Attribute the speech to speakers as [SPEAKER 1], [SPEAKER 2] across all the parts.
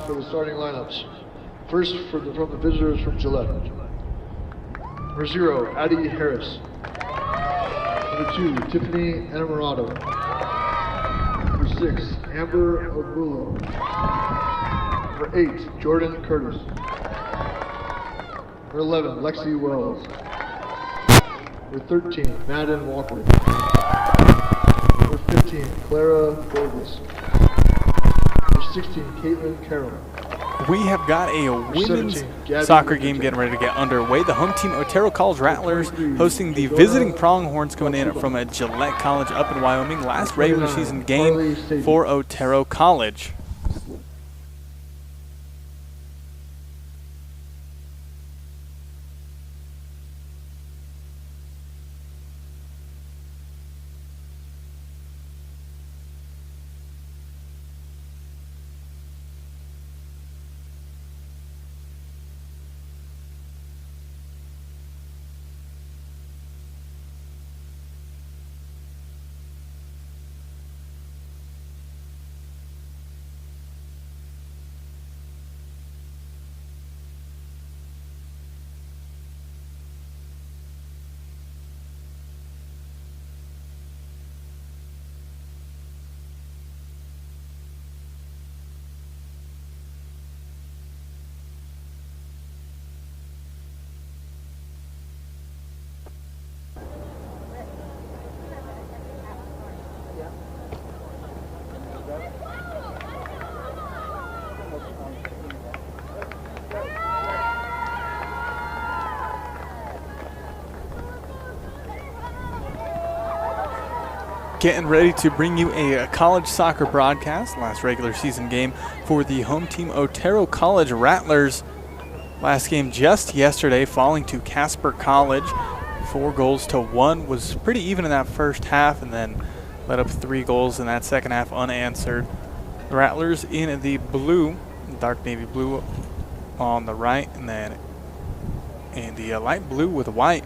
[SPEAKER 1] now for the starting lineups. First, from the visitors from Gillette. Number 0, Addie Harris. Number 2, Tiffany Enamorado. Number 6, Amber Ogulo. Number 8, Jordan Curtis. Number 11, Lexi Wells. Number 13, Madden Walker. Number 15, Clara Borges. Number 16, Caitlin Carroll.
[SPEAKER 2] We have got a women's soccer game getting ready to get underway. The home team, Otero College Rattlers, hosting the visiting Pronghorns, coming in from a Gillette College up in Wyoming. Last regular season game for Otero College. Getting ready to bring you a college soccer broadcast. Last regular season game for the home team, Otero College Rattlers. Last game just yesterday, falling to Casper College. 4-1. Was pretty even in that first half, and then let up 3 goals in that second half unanswered. The Rattlers in the blue, dark navy blue on the right, and then in the light blue with white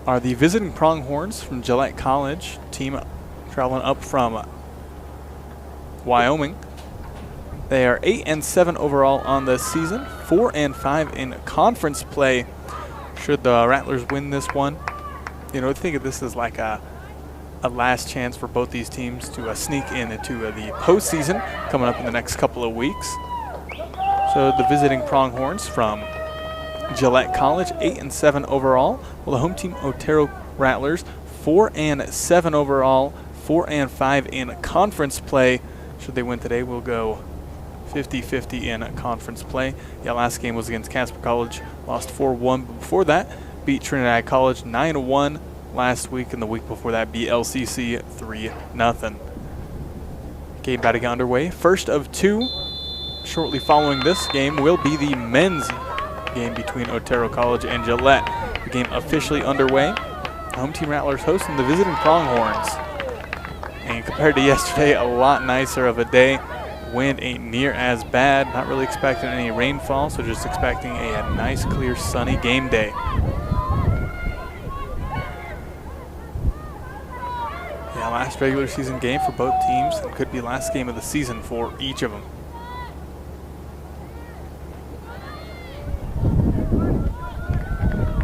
[SPEAKER 2] are the visiting Pronghorns from Gillette College. Team traveling up from Wyoming. They are 8-7 overall on the season, 4-5 in conference play. Should the Rattlers win this one, you know, think of this as like a last chance for both these teams to sneak into the postseason coming up in the next couple of weeks. So the visiting Pronghorns from Gillette College, 8-7 overall. Well, the home team, Otero Rattlers, 4-7 overall, 4-5 in conference play. Should they win today, we'll go 50-50 in conference play. Yeah, last game was against Casper College, lost 4-1. But before that, beat Trinidad College 9-1 last week, and the week before that beat LCC 3-0. Game about to get underway. First of 2, shortly following this game, will be the men's game between Otero College and Gillette. The game officially underway. Home team Rattlers hosting the visiting Pronghorns. And compared to yesterday, a lot nicer of a day. Wind ain't near as bad. Not really expecting any rainfall, so just expecting a nice, clear, sunny game day. Yeah, last regular season game for both teams. It could be last game of the season for each of them.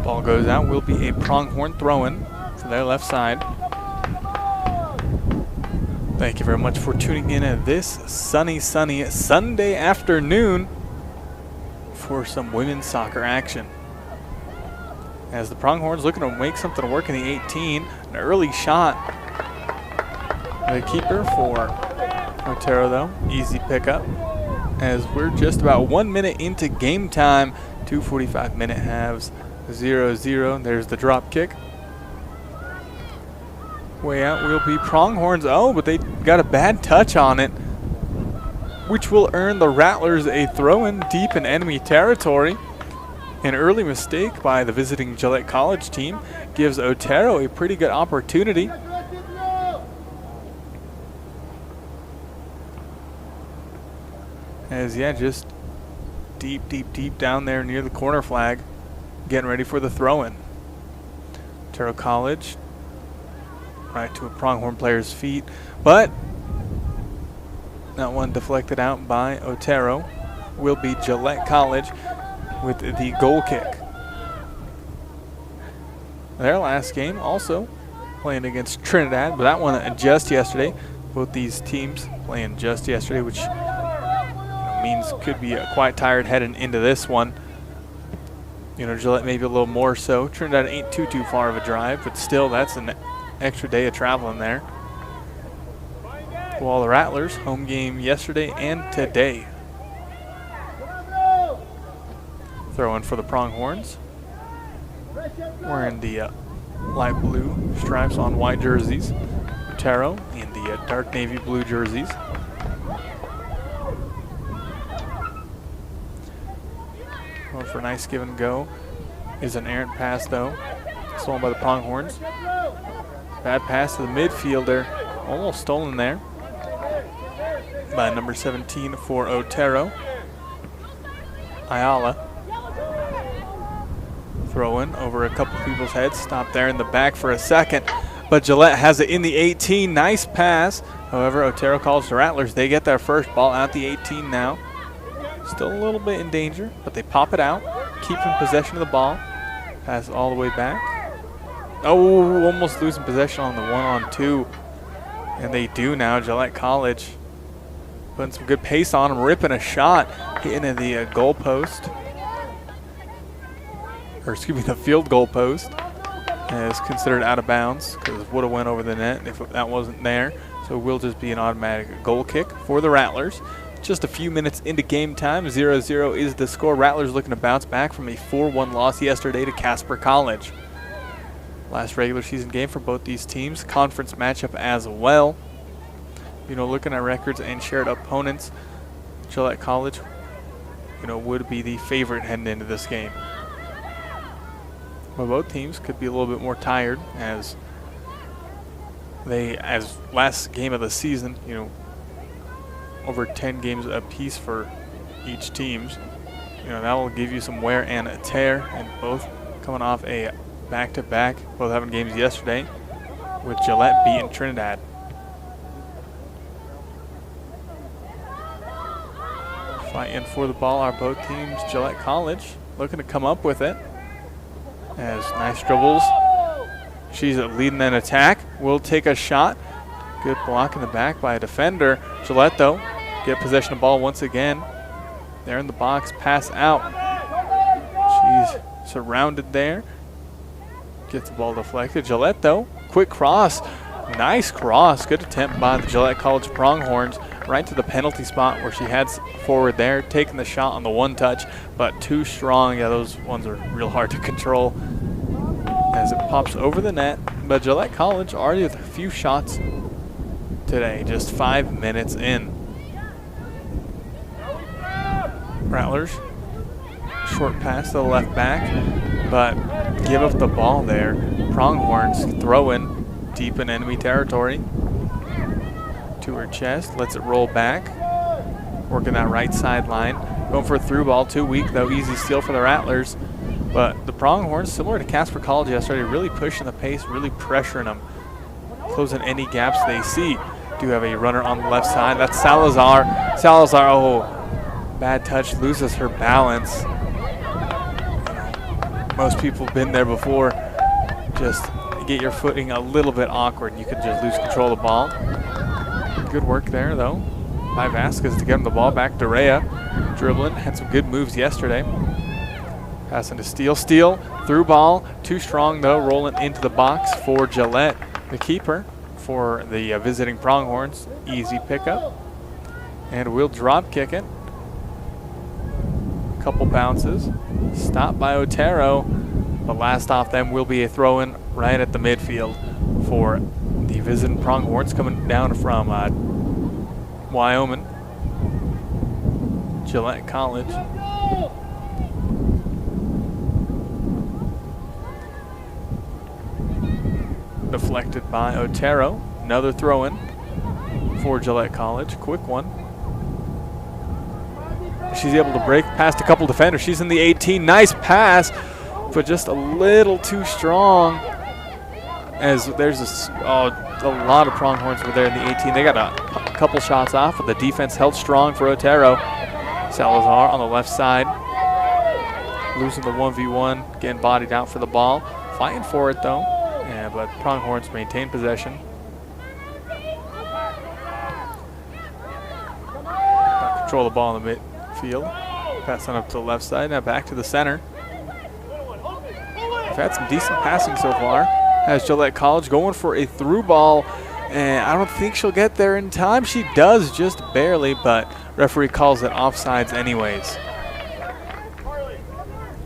[SPEAKER 2] Ball goes out. Will be a Pronghorn throw-in for their left side. Thank you very much for tuning in this sunny Sunday afternoon for some women's soccer action. As the Pronghorns looking to make something work in the 18. An early shot. The keeper for Otero, though. Easy pickup. As we're just about 1 minute into game time. 2:45-minute halves. 0-0. There's the drop kick. Way out will be Pronghorns. Oh, but they got a bad touch on it, which will earn the Rattlers a throw-in deep in enemy territory. An early mistake by the visiting Gillette College team gives Otero a pretty good opportunity. As, yeah, just deep down there near the corner flag, getting ready for the throw-in. Otero College right to a Pronghorn player's feet, but that one deflected out by Otero. will be Gillette College with the goal kick. Their last game also playing against Trinidad, but that one just yesterday. Both these teams playing just yesterday, which means could be quite tired heading into this one. Gillette maybe a little more so. Trinidad ain't too far of a drive, but still that's an extra day of traveling there. While the Rattlers, home game yesterday and today. Throwing for the Pronghorns. Wearing the light blue stripes on white jerseys. Otero in the dark navy blue jerseys. Going for a nice give and go. Is an errant pass though. Stolen by the Pronghorns. Bad pass to the midfielder. Almost stolen there by number 17 for Otero. Ayala. Throw in over a couple people's heads. Stop there in the back for a second. But Gillette has it in the 18. Nice pass. However, Otero calls the Rattlers. They get their first ball at the 18 now. Still a little bit in danger, but they pop it out. Keep in possession of the ball. Pass all the way back. Oh, almost losing possession on the 1-on-2. And they do now. Gillette College putting some good pace on them, ripping a shot, hitting in the goal post. Or excuse me, the field goal post. Is considered out of bounds because it would have went over the net if that wasn't there. So it will just be an automatic goal kick for the Rattlers. Just a few minutes into game time. 0-0 is the score. Rattlers looking to bounce back from a 4-1 loss yesterday to Casper College. Last regular season game for both these teams. Conference matchup as well. Looking at records and shared opponents, Gillette College, would be the favorite heading into this game. But both teams could be a little bit more tired as last game of the season, over 10 games apiece for each team. That will give you some wear and tear, and both coming off a back-to-back, both having games yesterday, with Gillette beating Trinidad. Fighting for the ball are both teams. Gillette College looking to come up with it. As nice dribbles. She's leading an attack. Will take a shot. Good block in the back by a defender. Gillette, though, get possession of the ball once again. There in the box. Pass out. She's surrounded there. Gets the ball deflected. Gillette, though, quick cross. Nice cross. Good attempt by the Gillette College Pronghorns. Right to the penalty spot where she heads forward there, taking the shot on the one touch, but too strong. Yeah, those ones are real hard to control as it pops over the net. But Gillette College already with a few shots today, just 5 minutes in. Rattlers, short pass to the left back, but give up the ball there. Pronghorns throwing deep in enemy territory. To her chest, lets it roll back. Working that right sideline. Going for a through ball, too weak though. Easy steal for the Rattlers. But the Pronghorns, similar to Casper College yesterday, really pushing the pace, really pressuring them. Closing any gaps they see. Do have a runner on the left side. That's Salazar. Salazar, oh, bad touch, loses her balance. Most people have been there before. Just get your footing a little bit awkward. You could just lose control of the ball. Good work there, though, by Vasquez to get him the ball back to Rhea. Dribbling, had some good moves yesterday. Passing to Steele. Steele, through ball. Too strong, though, rolling into the box for Gillette. The keeper for the visiting Pronghorns. Easy pickup. And we'll drop kick it. Couple bounces. Stopped by Otero. But last off them will be a throw-in right at the midfield for the visiting Pronghorns coming down from Wyoming. Gillette College. Deflected by Otero. Another throw-in for Gillette College. Quick one. She's able to break past a couple defenders. She's in the 18. Nice pass, but just a little too strong. As there's a lot of Pronghorns were there in the 18. They got a couple shots off, but the defense held strong for Otero. Salazar on the left side, losing the 1v1, getting bodied out for the ball. Fighting for it though, but Pronghorns maintain possession. Control the ball in the midfield. Pass on up to the left side, now back to the center. We've had some decent passing so far. Has Gillette College going for a through ball, and I don't think she'll get there in time. She does, just barely, but referee calls it offsides anyways.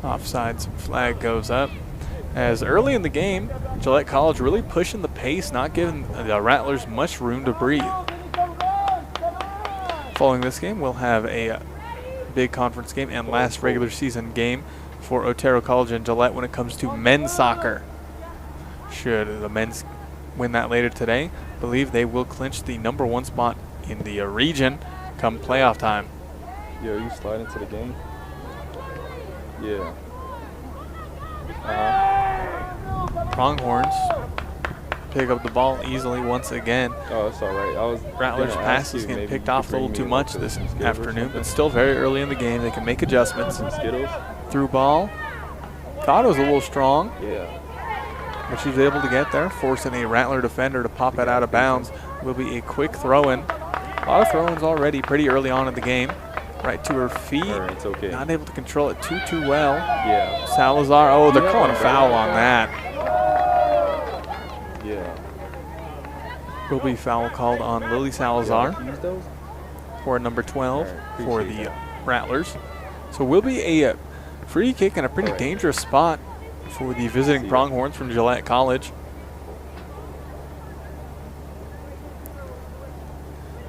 [SPEAKER 2] Offsides flag goes up. As early in the game, Gillette College really pushing the pace, not giving the Rattlers much room to breathe. Following this game, we'll have a big conference game and last regular season game for Otero College and Gillette when it comes to men's soccer. Should the men's win that later today, I believe they will clinch the #1 spot in the region come playoff time.
[SPEAKER 3] Yo, you slide into the game? Yeah.
[SPEAKER 2] Pronghorns pick up the ball easily once again.
[SPEAKER 3] Oh, that's all right.
[SPEAKER 2] Rattlers' passes getting picked off a little too much this afternoon, but still very early in the game. They can make adjustments.
[SPEAKER 3] Some Skittles.
[SPEAKER 2] Through ball. Thought it was a little strong.
[SPEAKER 3] Yeah.
[SPEAKER 2] But she was able to get there, forcing a Rattler defender to pop it out of bounds. Will be a quick throw-in. A lot of throw-ins already pretty early on in the game. Right to her feet.
[SPEAKER 3] Right, it's okay.
[SPEAKER 2] Not able to control it too well.
[SPEAKER 3] Yeah.
[SPEAKER 2] Salazar. Oh, they're calling a foul on that.
[SPEAKER 3] Yeah.
[SPEAKER 2] Will be foul called on Lily Salazar for number 12 for the Rattlers. So will be a free kick in a pretty dangerous spot for the visiting Pronghorns from Gillette College.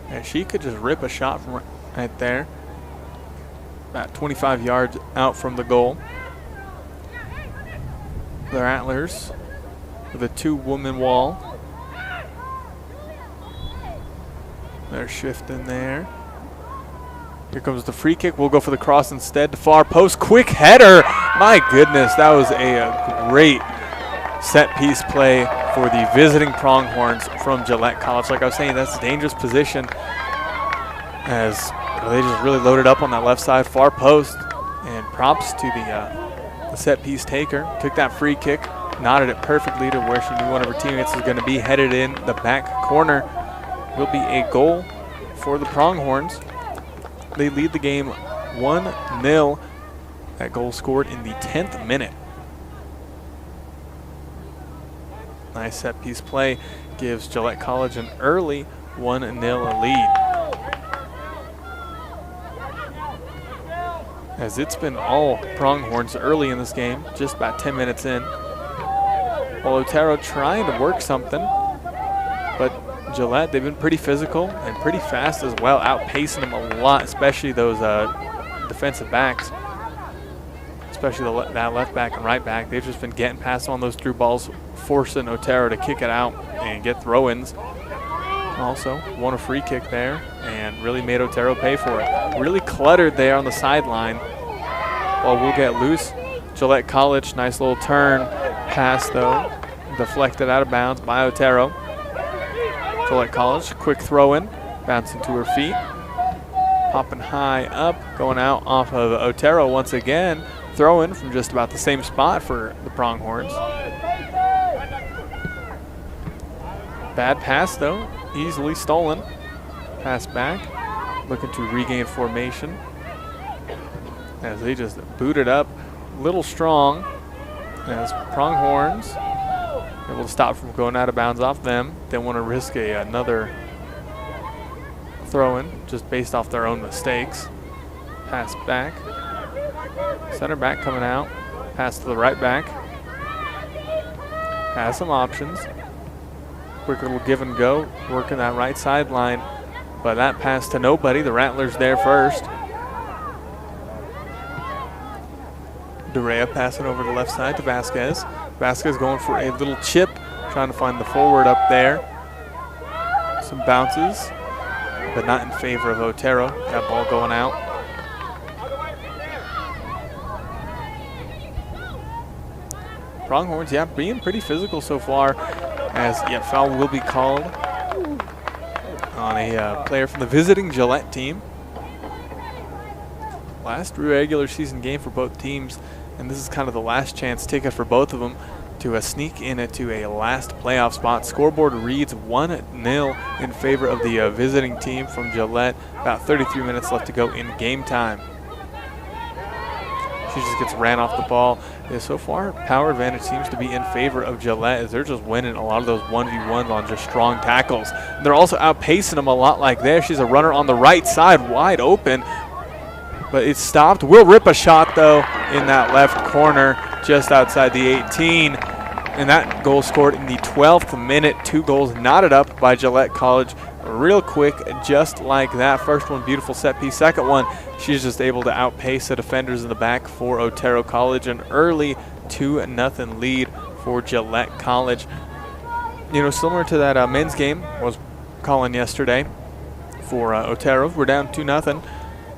[SPEAKER 2] And she could just rip a shot from right there. About 25 yards out from the goal. The Rattlers with a 2-woman wall. They're shifting there. Here comes the free kick. We'll go for the cross instead. Far post, quick header. My goodness, that was a great set piece play for the visiting Pronghorns from Gillette College. Like I was saying, that's a dangerous position as they just really loaded up on that left side far post. And props to the set piece taker. Took that free kick, knotted it perfectly to where she knew one of her teammates was going to be, headed in the back corner. Will be a goal for the Pronghorns. They lead the game 1-0. That goal scored in the 10th minute. Nice set piece play gives Gillette College an early 1-0 lead. As it's been all Pronghorns early in this game, just about 10 minutes in. While Otero trying to work something, but Gillette, they've been pretty physical and pretty fast as well, outpacing them a lot, especially those defensive backs, especially that left back and right back. They've just been getting past on those through balls, forcing Otero to kick it out and get throw-ins. Also won a free kick there and really made Otero pay for it. Really cluttered there on the sideline. While we'll get loose, Gillette College, nice little turn pass though, deflected out of bounds by Otero. Gillette College, quick throw-in, bouncing to her feet, popping high up, going out off of Otero once again. Throw-in from just about the same spot for the Pronghorns. Bad pass though, easily stolen. Pass back, looking to regain formation as they just booted up, little strong as Pronghorns able to stop from going out of bounds off them. They want to risk another throw-in just based off their own mistakes. Pass back. Center back coming out. Pass to the right back. Has some options. Quick little give and go. Working that right sideline. But that pass to nobody. The Rattlers there first. Durea passing over the left side to Vasquez. Vasquez going for a little chip, trying to find the forward up there. Some bounces, but not in favor of Otero. That ball going out. Pronghorns, yeah, being pretty physical so far, as foul will be called on a player from the visiting Gillette team. last regular season game for both teams, and this is kind of the last chance ticket for both of them to sneak into a last playoff spot. Scoreboard reads 1-0 in favor of the visiting team from Gillette. About 33 minutes left to go in game time. She just gets ran off the ball. Yeah, so far, power advantage seems to be in favor of Gillette as they're just winning a lot of those 1v1s on just strong tackles. And they're also outpacing them a lot like there. She's a runner on the right side, wide open, but it's stopped. Will rip a shot, though, in that left corner just outside the 18. And that goal scored in the 12th minute. 2 goals knotted up by Gillette College real quick, just like that. First one, beautiful set piece. Second one, she's just able to outpace the defenders in the back for Otero College. An early 2-0 lead for Gillette College. You know, similar to that men's game I was calling yesterday for Otero. We're down 2-0,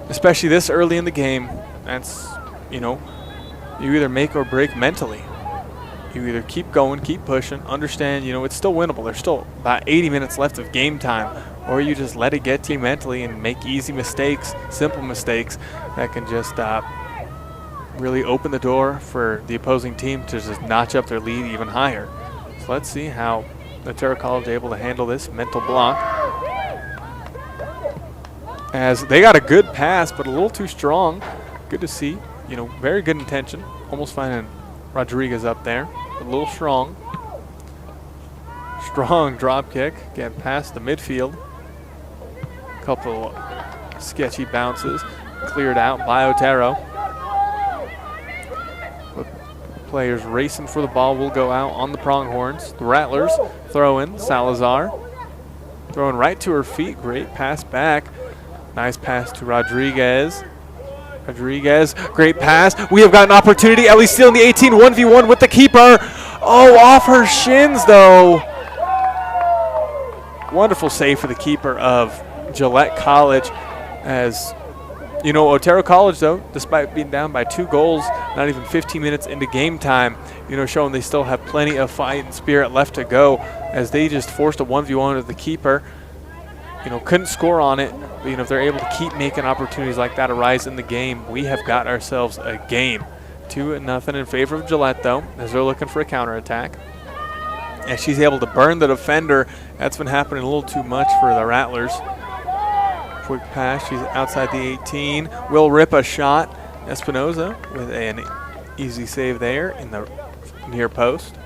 [SPEAKER 2] especially this early in the game. That's, you know, you either make or break mentally. You either keep going, keep pushing, understand, you know, it's still winnable. There's still about 80 minutes left of game time. Or you just let it get to you mentally and make easy mistakes, simple mistakes that can just really open the door for the opposing team to just notch up their lead even higher. So let's see how Otero College is able to handle this mental block. As they got a good pass, but a little too strong. Good to see, you know, very good intention. Almost finding Rodriguez up there, a little strong. Strong drop kick, getting past the midfield. Couple sketchy bounces, cleared out by Otero. But players racing for the ball will go out on the pronghorns. The Rattlers throw in Salazar. Throwing right to her feet, great pass back. Nice pass to Rodriguez. Rodriguez, great pass. We have got an opportunity. Ellie Steele in the 18, 1v1 with the keeper. Oh, off her shins, though. Wonderful save for the keeper of Gillette College. As, you know, Otero College, though, despite being down by 2 goals, not even 15 minutes into game time, you know, showing they still have plenty of fight and spirit left to go as they just forced a 1v1 with the keeper. You know, couldn't score on it, but, you know, if they're able to keep making opportunities like that arise in the game, we have got ourselves a game. 2-0 in favor of Gillette, though, as they're looking for a counterattack. And she's able to burn the defender. That's been happening a little too much for the Rattlers. Quick pass, she's outside the 18. Will rip a shot. Espinoza with an easy save there in the near post.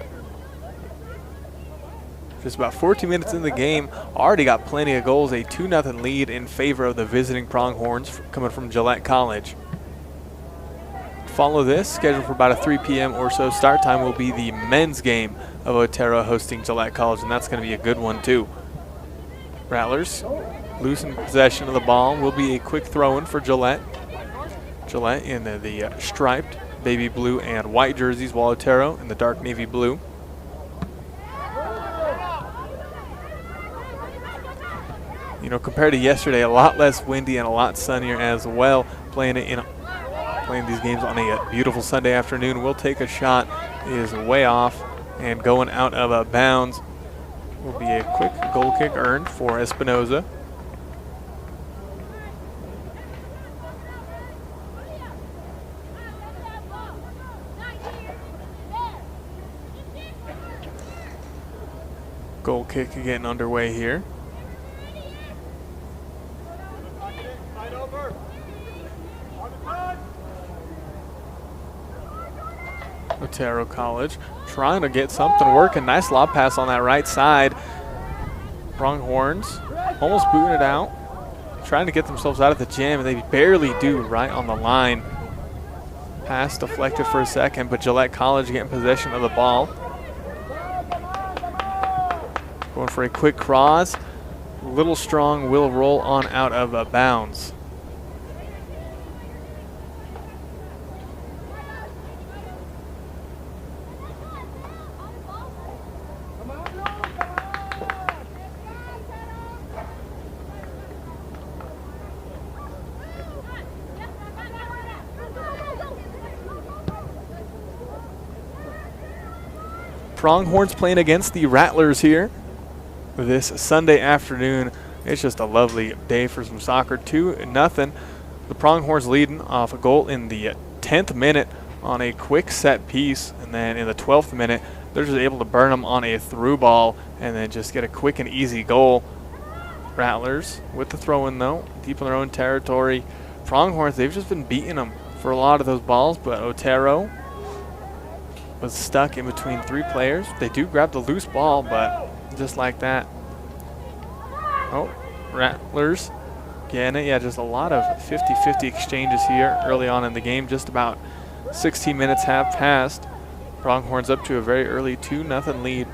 [SPEAKER 2] Just about 14 minutes in the game, already got plenty of goals. A 2-0 lead in favor of the visiting Pronghorns coming from Gillette College. Follow this, scheduled for about a 3 p.m. or so start time, will be the men's game of Otero hosting Gillette College, and that's going to be a good one too. Rattlers losing possession of the ball. Will be a quick throw-in for Gillette. Gillette in the striped baby blue and white jerseys, while Otero in the dark navy blue. You know, compared to yesterday, a lot less windy and a lot sunnier as well. Playing these games on a beautiful Sunday afternoon. We'll take a shot. It is way off and going out of bounds. Will be a quick goal kick earned for Espinoza. Goal kick getting underway here. Otero College trying to get something working. Nice lob pass on that right side. Pronghorns almost booting it out. Trying to get themselves out of the jam, and they barely do right on the line. Pass deflected for a second, but Gillette College getting possession of the ball. Going for a quick cross. Little strong, will roll on out of bounds. Pronghorns playing against the Rattlers here this Sunday afternoon. It's just a lovely day for some soccer. 2-0 The Pronghorns leading off a goal in the 10th minute on a quick set piece, and then in the 12th minute, they're just able to burn them on a through ball and then just get a quick and easy goal. Rattlers with the throw-in though, deep in their own territory. Pronghorns, they've just been beating them for a lot of those balls, but Otero was stuck in between 3 players. They do grab the loose ball, but just like that. Oh, Rattlers getting it. Yeah, just a lot of 50-50 exchanges here early on in the game. Just about 16 minutes have passed. Pronghorns up to a very early 2-0 lead.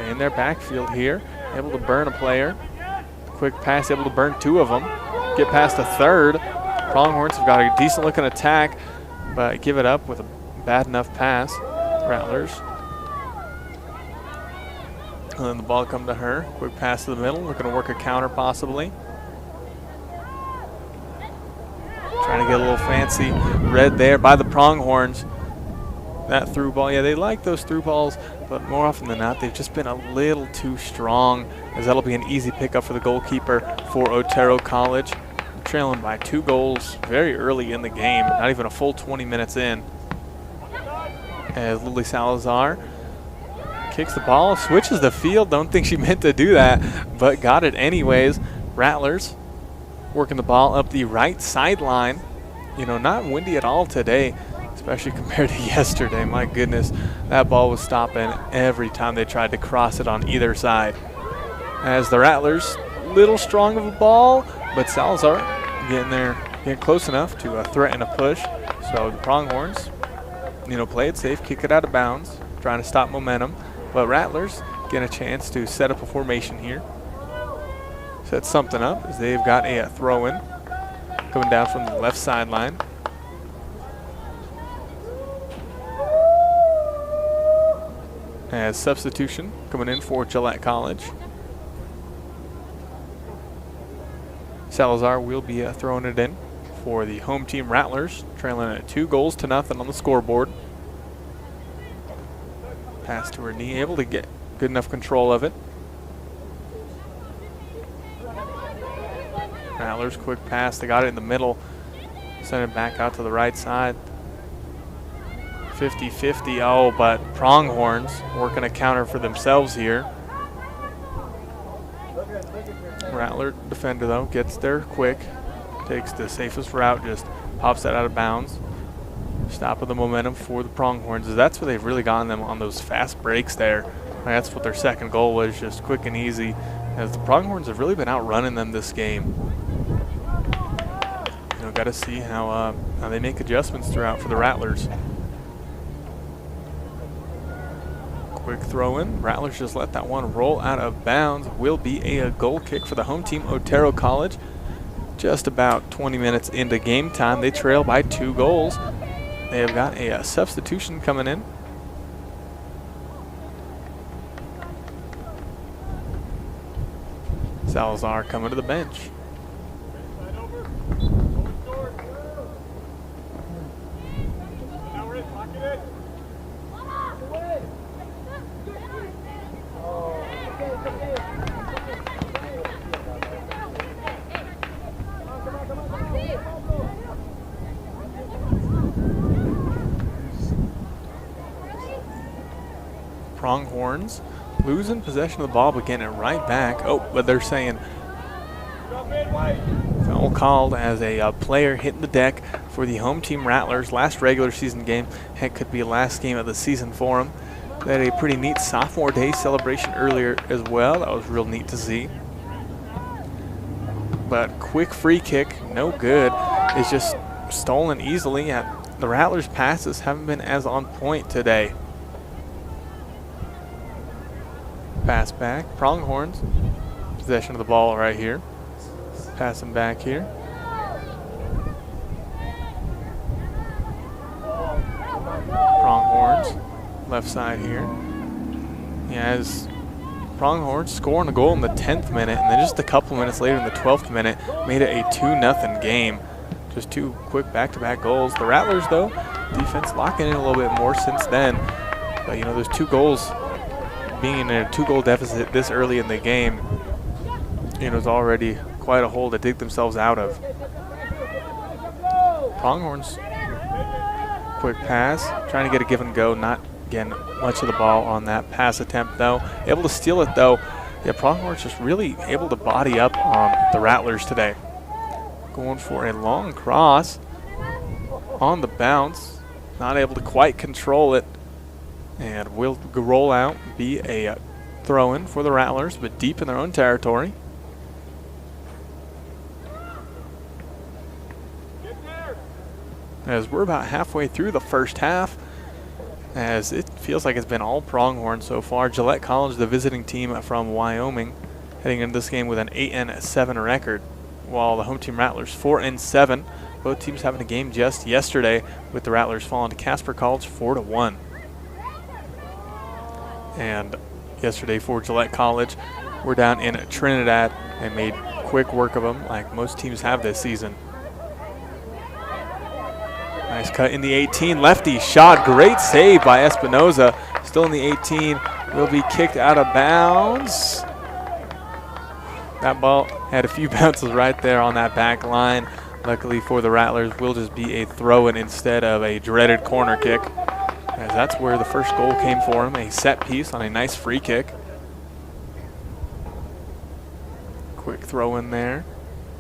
[SPEAKER 2] In their backfield here, able to burn a player. Quick pass, able to burn 2 of them. Get past a third. Pronghorns have got a decent looking attack, but give it up with a bad enough pass. Rattlers. And then the ball come to her. Quick pass to the middle, looking to work a counter possibly. Trying to get a little fancy. Red there by the Pronghorns. That through ball, yeah, they like those through balls, but more often than not, they've just been a little too strong, as that'll be an easy pickup for the goalkeeper for Otero College. Trailing by 2 goals very early in the game, not even a full 20 minutes in. As Lily Salazar kicks the ball, switches the field, don't think she meant to do that, but got it anyways. Rattlers working the ball up the right sideline. You know, not windy at all today, especially compared to yesterday. My goodness, that ball was stopping every time they tried to cross it on either side. As the Rattlers, little strong of a ball, but Salazar getting there, getting close enough to threaten a push. So the Pronghorns, you know, play it safe, kick it out of bounds, trying to stop momentum. But Rattlers get a chance to set up a formation here. Set something up as they've got a throw-in coming down from the left sideline. As substitution coming in for Gillette College. Salazar will be throwing it in for the home team Rattlers, trailing at 2-0 on the scoreboard. Pass to her knee, able to get good enough control of it. Rattlers, quick pass, they got it in the middle, send it back out to the right side. 50-50, oh, but Pronghorns working a counter for themselves here. Rattler defender though, gets there quick, takes the safest route, just pops that out of bounds. Stopping the momentum for the Pronghorns, as that's where they've really gotten them on those fast breaks there. That's what their second goal was, just quick and easy, as the Pronghorns have really been outrunning them this game. You know, got to see how they make adjustments throughout for the Rattlers. Quick throw in. Rattlers just let that one roll out of bounds. Will be a goal kick for the home team, Otero College. Just about 20 minutes into game time, they trail by 2 goals. They have got a substitution coming in. Salazar coming to the bench. Pronghorns losing possession of the ball, but getting it right back. Oh, but they're saying foul called as a player hitting the deck for the home team Rattlers. Last regular season game, heck, could be last game of the season for them. They had a pretty neat sophomore day celebration earlier as well. That was real neat to see. But quick free kick, no good. It's just stolen easily. The Rattlers' passes haven't been as on point today. Pass back, Pronghorns, possession of the ball right here. Passing back here. Pronghorns, left side here. Yeah, as Pronghorns scoring a goal in the 10th minute, and then just a couple minutes later in the 12th minute, made it a 2-0 game. Just 2 quick back-to-back goals. The Rattlers, though, defense locking in a little bit more since then. But, you know, those 2 goals, being in a 2-goal deficit this early in the game, you know, is already quite a hole to dig themselves out of. Pronghorns, quick pass, trying to get a give and go, not getting much of the ball on that pass attempt though. Able to steal it though. Yeah, Pronghorns just really able to body up on the Rattlers today. Going for a long cross on the bounce, not able to quite control it, and will roll out, be a throw-in for the Rattlers, but deep in their own territory. As we're about halfway through the first half, as it feels like it's been all Pronghorn so far. Gillette College, the visiting team from Wyoming, heading into this game with an 8-7 record, while the home team Rattlers 4-7. Both teams having a game just yesterday, with the Rattlers falling to Casper College 4-1. And yesterday for Gillette College, we're down in Trinidad and made quick work of them, like most teams have this season. Nice cut in the 18, lefty shot, great save by Espinoza. Still in the 18, will be kicked out of bounds. That ball had a few bounces right there on that back line. Luckily for the Rattlers, will just be a throw-in instead of a dreaded corner kick, as that's where the first goal came for him, a set piece on a nice free kick. Quick throw in there.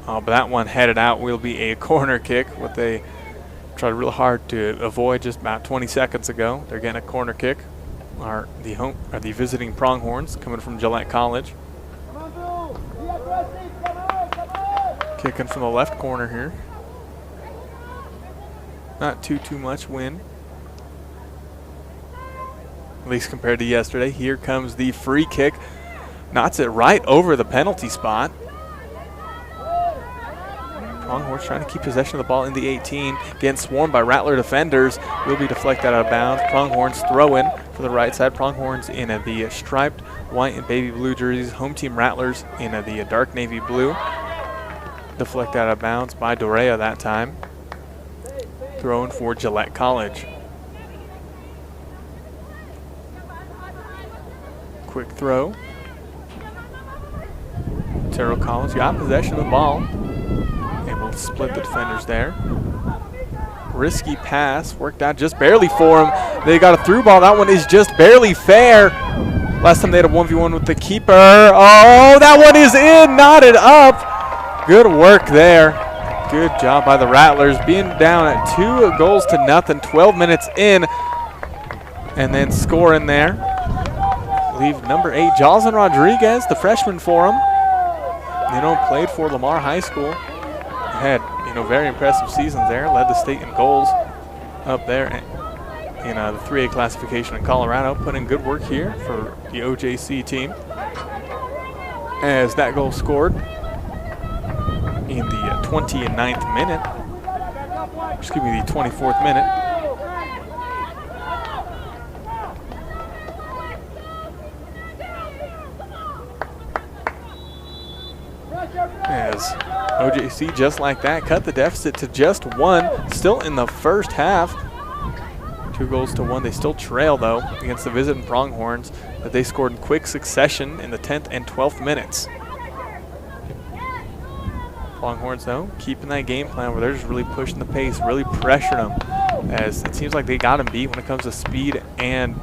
[SPEAKER 2] Oh, but that one headed out, will be a corner kick. What they tried real hard to avoid just about 20 seconds ago. They're getting a corner kick. Are the visiting Pronghorns coming from Gillette College. Kicking from the left corner here. Not too much wind, at least compared to yesterday. Here comes the free kick. Knots it right over the penalty spot. Pronghorns trying to keep possession of the ball in the 18. Getting swarmed by Rattler defenders. Will be deflected out of bounds. Pronghorns throw in for the right side. Pronghorns in the striped white and baby blue jerseys. Home team Rattlers in the dark navy blue. Deflected out of bounds by Dorea that time. Thrown for Gillette College. Quick throw. Otero College got possession of the ball. Able to split the defenders there. Risky pass, worked out just barely for him. They got a through ball. That one is just barely fair. Last time they had a 1v1 with the keeper. Oh, that one is in, knotted up. Good work there. Good job by the Rattlers, being down at 2-0, 12 minutes in, and then scoring there. Leave number 8, Jocelyn Rodriguez, the freshman for him. Played for Lamar High School. Had very impressive seasons there. Led the state in goals up there in the 3A classification in Colorado. Put in good work here for the OJC team. As that goal scored in the 29th minute. Excuse me, the 24th minute. As OJC, just like that, cut the deficit to just 1. Still in the first half. 2-1. They still trail, though, against the visiting Pronghorns that they scored in quick succession in the 10th and 12th minutes. Pronghorns, though, keeping that game plan where they're just really pushing the pace, really pressuring them, as it seems like they got them beat when it comes to speed and,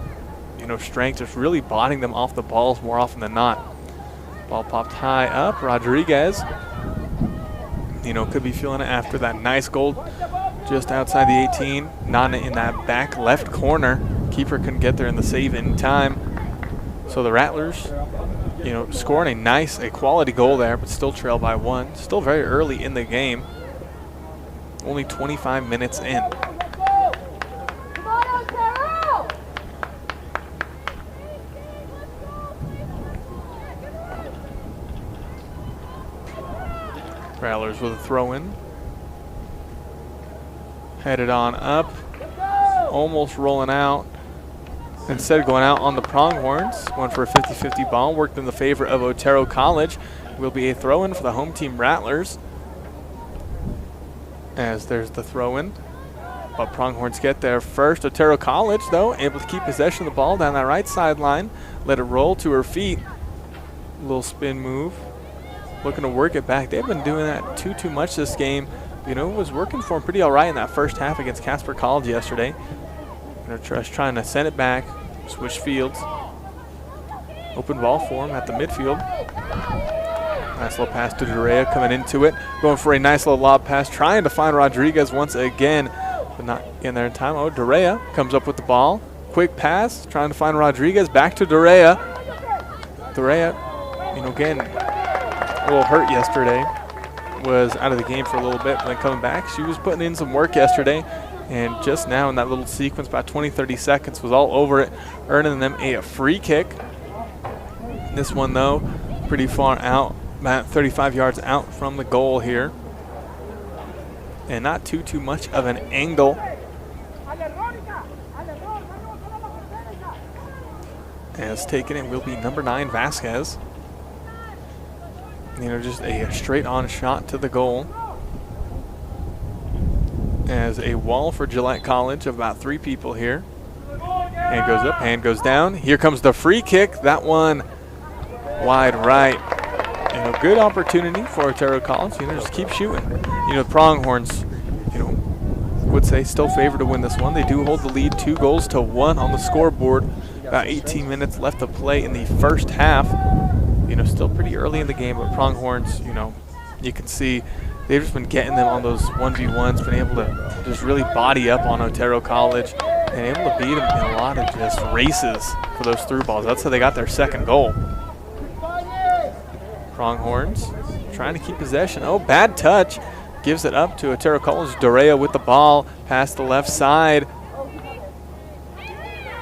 [SPEAKER 2] strength, just really bodying them off the balls more often than not. Ball popped high up. Rodriguez, could be feeling it after that nice goal just outside the 18. Not in that back left corner. Keeper couldn't get there in the save in time. So the Rattlers, scoring a quality goal there, but still trail by 1. Still very early in the game. Only 25 minutes in. Rattlers with a throw-in. Headed on up. Almost rolling out. Instead of going out on the Pronghorns. Went for a 50-50 ball. Worked in the favor of Otero College. Will be a throw-in for the home team Rattlers. As there's the throw-in. But Pronghorns get there first. Otero College, though, able to keep possession of the ball down that right sideline. Let it roll to her feet. Little spin move. looking to work it back. They've been doing that too much this game. You know, it was working for them pretty all right in that first half against Casper College yesterday. They're just trying to send it back, switch fields. Open ball for them at the midfield. Nice little pass to Durea coming into it. Going for a nice little lob pass, trying to find Rodriguez once again, but not in there in time. Oh, Durea comes up with the ball. Quick pass, trying to find Rodriguez. Back to Durea. Durea, you know, again, a little hurt yesterday. Was out of the game for a little bit, but then coming back. She was putting in some work yesterday, and just now in that little sequence, about 20, 30 seconds, was all over it, earning them a free kick. This one, though, pretty far out, about 35 yards out from the goal here. And not too much of an angle. As taken it will be number 9, Vasquez. You know, just a straight-on shot to the goal. As a wall for Gillette College of about 3 people here. Hand goes up, hand goes down. Here comes the free kick. That one wide right. You know, good opportunity for Otero College. You know, just keep shooting. You know, the Pronghorns, you know, would say still favored to win this one. They do hold the lead 2-1 on the scoreboard. About 18 minutes left to play in the first half. You know, still pretty early in the game, but Pronghorns, you know, you can see they've just been getting them on those 1v1s, been able to just really body up on Otero College and able to beat them in a lot of just races for those through balls. That's how they got their second goal. Pronghorns trying to keep possession. Oh, bad touch. Gives it up to Otero College. Dorea with the ball past the left side.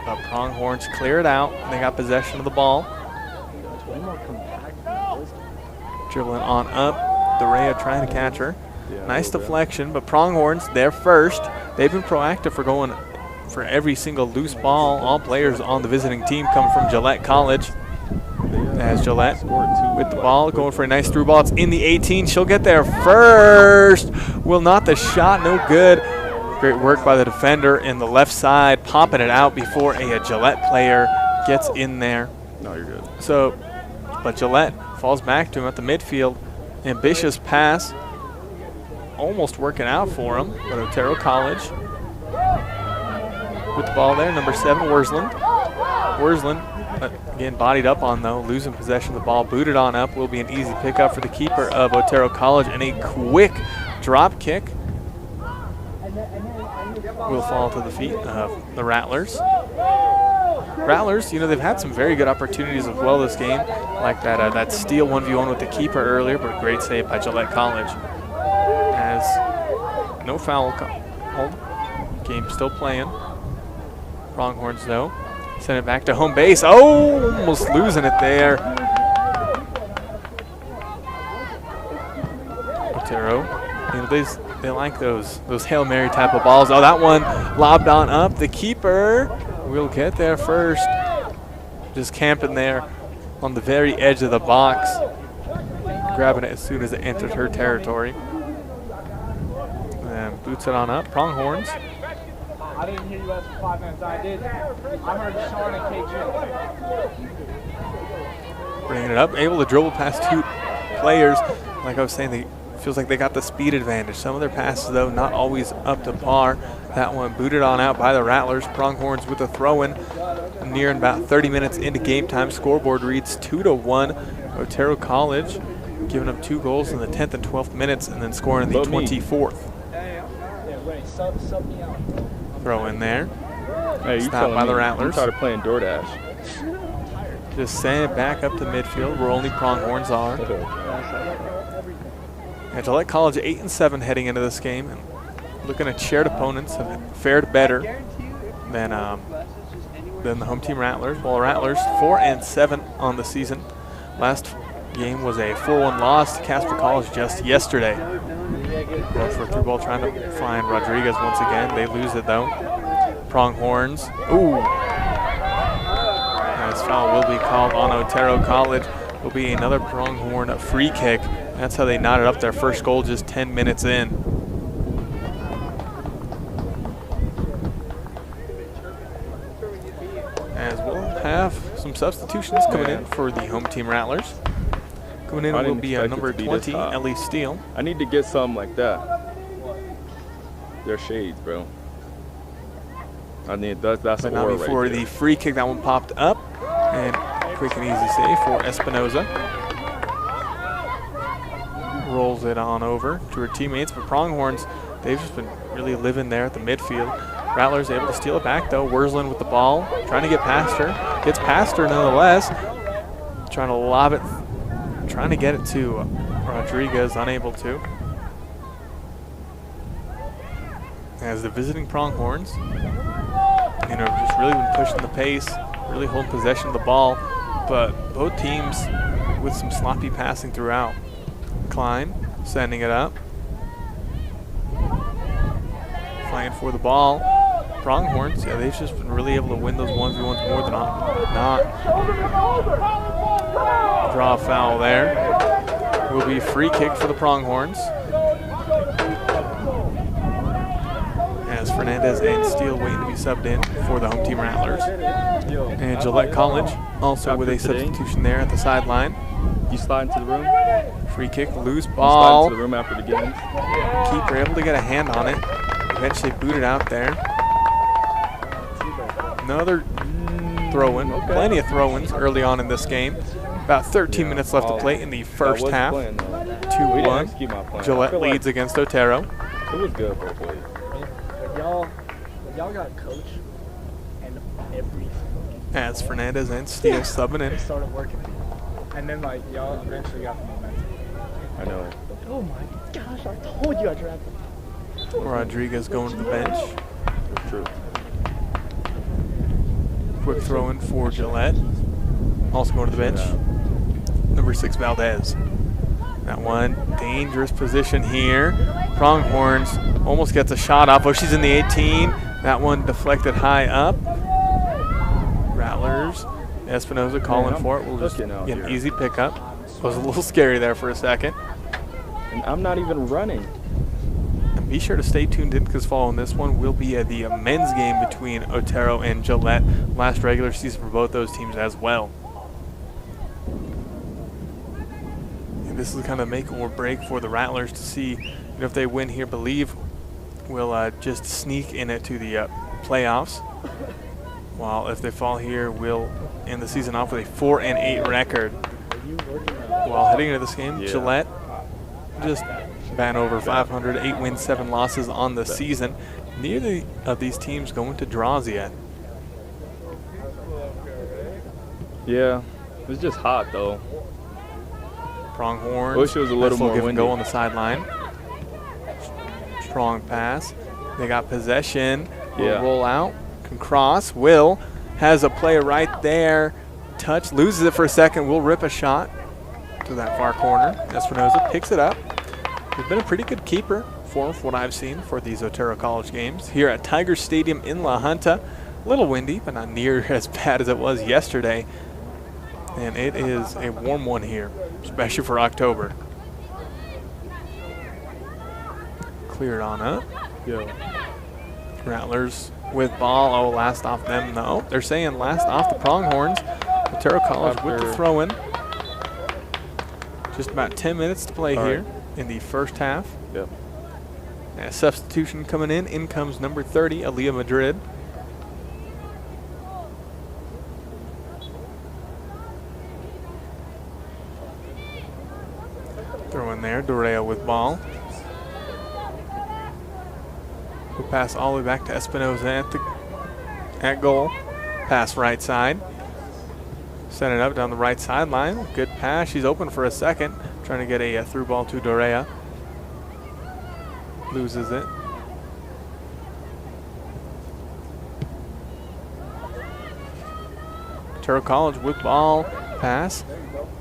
[SPEAKER 2] But Pronghorns clear it out. They got possession of the ball. Dribbling on up. Dorea trying to catch her. Nice deflection, but Pronghorns, they're first. They've been proactive for going for every single loose ball. All players on the visiting team come from Gillette College. As Gillette with the ball, going for a nice through ball. It's in the 18. She'll get there first. Will not the shot, no good. Great work by the defender in the left side, popping it out before a Gillette player gets in there.
[SPEAKER 3] No, you're good.
[SPEAKER 2] So, but Gillette falls back to him at the midfield. Ambitious pass. Almost working out for him, but Otero College with the ball there, number 7, Worsland. Worsland, again, bodied up on, though, losing possession of the ball. Booted on up will be an easy pickup for the keeper of Otero College, and a quick drop kick will fall to the feet of the Rattlers. Rattlers, you know, they've had some very good opportunities as well this game, like that steal 1v1 with the keeper earlier, but a great save by Gillette College. As no foul called. Game still playing. Pronghorns, though. Send it back to home base. Oh, almost losing it there. Otero, you know, they like those Hail Mary type of balls. Oh, that one lobbed on up. The keeper will get there first. Just camping there on the very edge of the box. Grabbing it as soon as it entered her territory. And boots it on up. Pronghorns.
[SPEAKER 4] I didn't hear you ask for 5 minutes. I did. I heard Sean and KJ.
[SPEAKER 2] Bringing it up. Able to dribble past 2 players. Like I was saying, feels like they got the speed advantage. Some of their passes, though, not always up to par. That one booted on out by the Rattlers. Pronghorns with a throw-in. Nearing about 30 minutes into game time. Scoreboard reads 2-1. Otero College giving up 2 goals in the 10th and 12th minutes and then scoring in the 24th. Throw in there.
[SPEAKER 3] Hey, you
[SPEAKER 2] Stopped by the Rattlers.
[SPEAKER 3] You started playing DoorDash.
[SPEAKER 2] Just send it back up to midfield where only Pronghorns are. And Gillette College 8-7 heading into this game, and looking at shared opponents have fared better than the home team Rattlers. Well, Rattlers 4-7 on the season. Last game was a 4-1 loss to Casper College just yesterday. Going for a through ball, trying to find Rodriguez once again. They lose it, though. Pronghorns. Ooh. As foul will be called on Otero College. Will be another Pronghorn free kick. That's how they knotted up their first goal just 10 minutes in. As we'll have some substitutions coming in for the home team Rattlers. Coming in
[SPEAKER 3] I
[SPEAKER 2] will
[SPEAKER 3] didn't
[SPEAKER 2] be
[SPEAKER 3] expect it
[SPEAKER 2] number
[SPEAKER 3] to be
[SPEAKER 2] 20,
[SPEAKER 3] this hot.
[SPEAKER 2] Ellie Steele.
[SPEAKER 3] I need to get something like that. They're shades, bro. I need that's
[SPEAKER 2] But
[SPEAKER 3] a
[SPEAKER 2] now
[SPEAKER 3] war
[SPEAKER 2] before
[SPEAKER 3] right
[SPEAKER 2] the
[SPEAKER 3] there.
[SPEAKER 2] free kick, that one popped up. And quick and easy save for Espinoza. Rolls it on over to her teammates. But Pronghorns, they've just been really living there at the midfield. Rattlers able to steal it back, though. Wurzlin with the ball, trying to get past her. Gets past her nonetheless. Trying to lob it, trying to get it to Rodriguez, unable to. As the visiting Pronghorns, just really been pushing the pace, really holding possession of the ball, but both teams with some sloppy passing throughout. Klein sending it up. Flying for the ball. Pronghorns, yeah, they've just been really able to win those 1v1s more than not. Draw a foul there. Will be free kick for the Pronghorns. As Fernandez and Steele waiting to be subbed in for the home team Rattlers. And Gillette College also with a substitution there at the sideline.
[SPEAKER 3] You slide into the room.
[SPEAKER 2] Free kick, loose
[SPEAKER 3] Slide
[SPEAKER 2] ball.
[SPEAKER 3] into the room after the game.
[SPEAKER 2] Keeper able to get a hand on it. Eventually booted out there. Another throw-in. Plenty of throw-ins early on in this game. About 13 minutes left to play in the first half. 2-1. Gillette leads against Otero.
[SPEAKER 3] It was good for a play.
[SPEAKER 4] Y'all got a coach and every single game.
[SPEAKER 2] As Fernandez and Steele subbing
[SPEAKER 4] They
[SPEAKER 2] in.
[SPEAKER 4] started working. And then y'all eventually got the momentum.
[SPEAKER 3] I know.
[SPEAKER 4] Oh my gosh, I told you I drafted.
[SPEAKER 2] Rodriguez going to the bench.
[SPEAKER 3] It's true.
[SPEAKER 2] Quick throw in for Gillette. Also going to the bench. Number 6, Valdez. That one, dangerous position here. Pronghorns almost gets a shot off. Oh, she's in the 18. That one deflected high up. Rattlers. Espinoza calling for it. We'll just get an easy pickup. Was a little scary there for a second.
[SPEAKER 3] And I'm not even running.
[SPEAKER 2] And be sure to stay tuned in because following this one will be the men's game between Otero and Gillette. Last regular season for both those teams as well. And this is kind of make or break for the Rattlers to see if they win here. Believe will just sneak in it to the playoffs. While if they fall here, we'll end the season off with a 4-8 record. While heading into this game, Gillette just ban over 500, 8 wins, 7 losses on the season. Neither of these teams going to draws yet.
[SPEAKER 3] Yeah, it's just hot though.
[SPEAKER 2] Pronghorns.
[SPEAKER 3] Wish it was a little more
[SPEAKER 2] give and go
[SPEAKER 3] windy.
[SPEAKER 2] on the sideline. Strong pass. They got possession. Will roll out. Can cross. Will has a play right there. Touch. Loses it for a second. Will rip a shot to that far corner. Espinoza picks it up. He's been a pretty good keeper for what I've seen for these Otero College games. Here at Tiger Stadium in La Junta. A little windy, but not near as bad as it was yesterday. And it is a warm one here, especially for October. Cleared on up. Rattlers with ball. Oh, last off them. No, they're saying last off the Pronghorns. Otero College with the throw-in. Just about 10 minutes to play here in the first half. And a substitution coming in. In comes number 30, Aaliyah Madrid. Throw in there, Dorea with ball. We'll pass all the way back to Espinoza at goal. Pass right side. Send it up down the right sideline. Good pass. She's open for a second. Trying to get a through ball to Dorea. Loses it. Otero College with ball. Pass.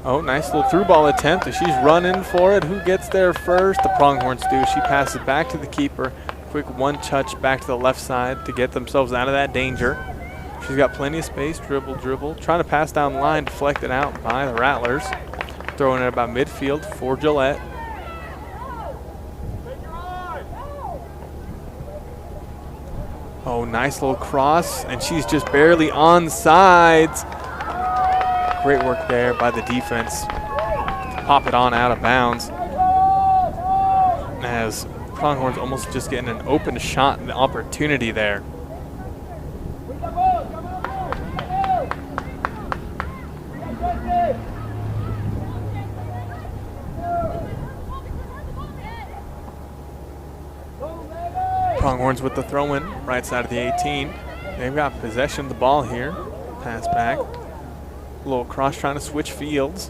[SPEAKER 2] Oh, nice little through ball attempt. She's running for it. Who gets there first? The Pronghorns do. She passes back to the keeper. Quick one touch back to the left side to get themselves out of that danger. She's got plenty of space. Dribble. Trying to pass down the line. Deflected out by the Rattlers. Throwing it about midfield for Gillette. Oh, nice little cross. And she's just barely on sides. Great work there by the defense. pop it on out of bounds. As Pronghorns almost just getting an open shot and opportunity there. Pronghorns with the throw-in, right side of the 18. They've got possession of the ball here. Pass back. A little cross trying to switch fields.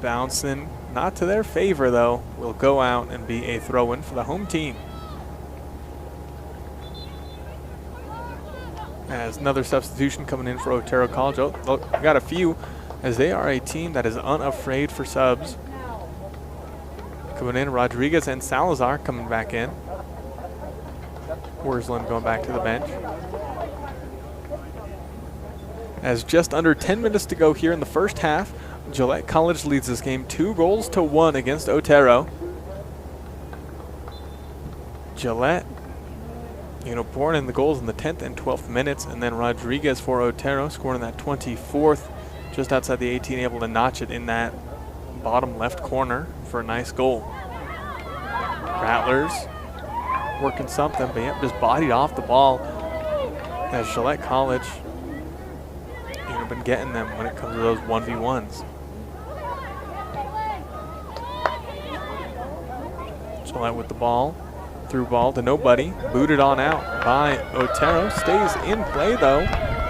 [SPEAKER 2] Bouncing, not to their favor though. Will go out and be a throw-in for the home team. As another substitution coming in for Otero College. Oh, look, got a few, as they are a team that is unafraid for subs. Coming in, Rodriguez and Salazar coming back in. Worsland going back to the bench. As just under 10 minutes to go here in the first half, Gillette College leads this game 2-1 against Otero. Gillette, pouring in the goals in the 10th and 12th minutes, and then Rodriguez for Otero scoring that 24th, just outside the 18, able to notch it in that bottom left corner for a nice goal. Rattlers working something, but yep, just bodied off the ball as Gillette College been getting them when it comes to those 1v1s. Gillette with the ball, through ball to nobody, booted on out by Otero, stays in play though.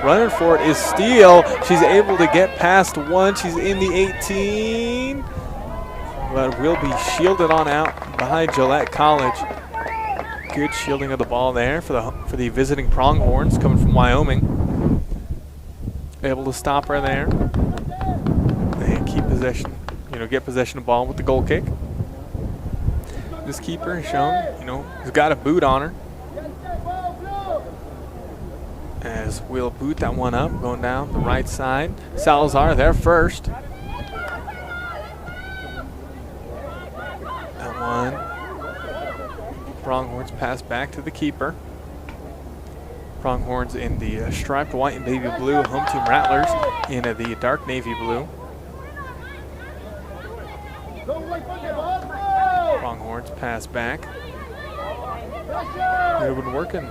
[SPEAKER 2] Running for it is Steele. She's able to get past one, she's in the 18, but will be shielded on out by Gillette College. Good shielding of the ball there for the visiting Pronghorns coming from Wyoming. Able to stop her there and keep possession, get possession of the ball with the goal kick. This keeper has shown, has got a boot on her. As we'll boot that one up, going down the right side. Salazar there first. That one. Pronghorns pass back to the keeper. Pronghorns in the striped white and baby blue. Home team Rattlers in the dark navy blue. Pronghorns pass back. They've been working,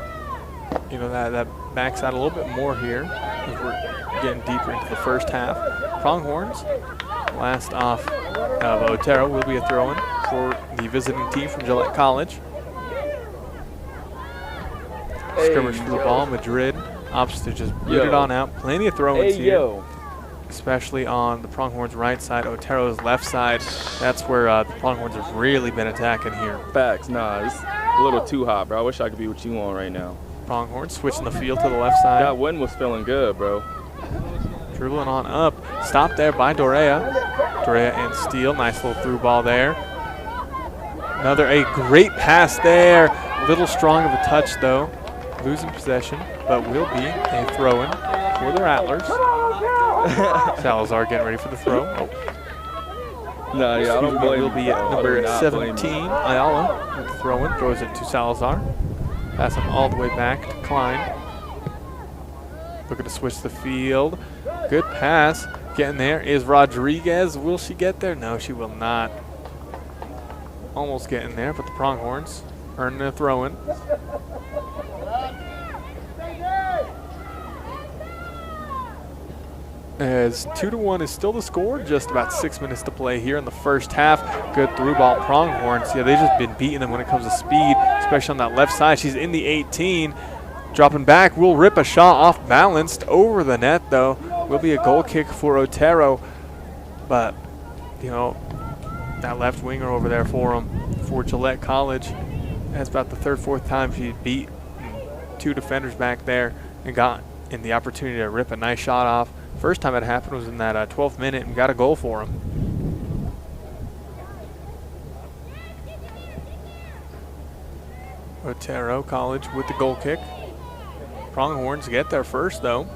[SPEAKER 2] that backside a little bit more here as we're getting deeper into the first half. Pronghorns, last off of Otero, will be a throw-in for the visiting team from Gillette College. Skirmish for the ball. Madrid opts to just boot it on out. Plenty of throw-ins here, especially on the Pronghorns' right side, Otero's left side. That's where the Pronghorns have really been attacking here.
[SPEAKER 3] Facts. Nah, it's a little too hot, bro. I wish I could be what you want right now.
[SPEAKER 2] Pronghorns switching the field to the left side.
[SPEAKER 3] That wind was feeling good, bro.
[SPEAKER 2] Dribbling on up. Stopped there by Dorea. Dorea and Steele. Nice little through ball there. A great pass there. A little strong of a touch, though. Losing possession, but will be a throw-in for the Rattlers. Salazar getting ready for the throw.
[SPEAKER 3] No, yeah, I don't blame
[SPEAKER 2] will be at number 17, Ayala, with the throw-in. Throws it to Salazar. Pass him all the way back to Klein. Looking to switch the field. Good pass. Getting there is Rodriguez. Will she get there? No, she will not. Almost getting there, but the Pronghorns earning a throw-in. As 2-1 is still the score, just about 6 minutes to play here in the first half. Good through ball, Pronghorns. Yeah, they've just been beating them when it comes to speed, especially on that left side. She's in the 18, dropping back. Will rip a shot off balanced over the net, though. Will be a goal kick for Otero, but that left winger over there for him for Gillette College. That's about the third, fourth time she beat two defenders back there and got in the opportunity to rip a nice shot off. First time it happened was in that 12th minute and got a goal for him. Otero College with the goal kick. Pronghorns get there first, though.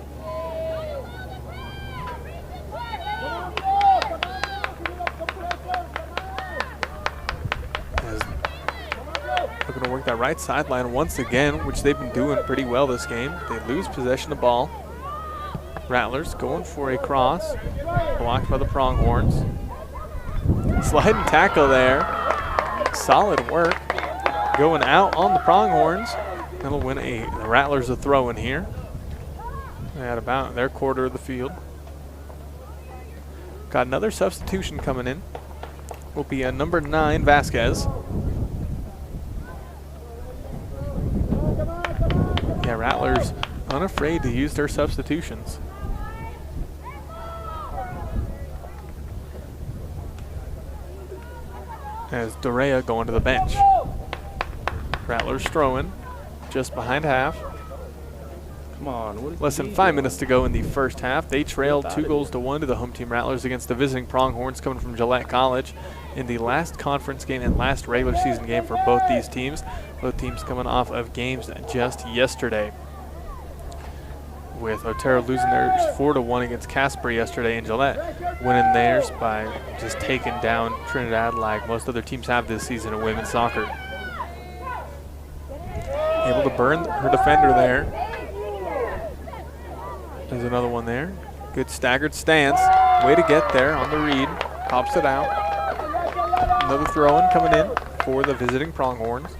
[SPEAKER 2] Looking to work that right sideline once again, which they've been doing pretty well this game. They lose possession of the ball. Rattlers going for a cross, blocked by the Pronghorns. Sliding tackle there. Solid work. Going out on the Pronghorns. That'll win the Rattlers a throw in here. At about their quarter of the field. Got another substitution coming in. Will be a number 9, Vasquez. Yeah, Rattlers unafraid to use their substitutions. As Dorea going to the bench. Rattlers throwing just behind half.
[SPEAKER 3] Come on.
[SPEAKER 2] Less than 5 minutes to go in the first half. They trailed 2-1 to the home team Rattlers against the visiting Pronghorns coming from Gillette College in the last conference game and last regular season game for both these teams. Both teams coming off of games just yesterday. With Otero losing theirs 4-1 against Casper yesterday, and Gillette winning theirs by just taking down Trinidad like most other teams have this season in women's soccer. Able to burn her defender there. There's another one there. Good staggered stance. Way to get there on the read. Pops it out. Another throw-in coming in for the visiting Pronghorns.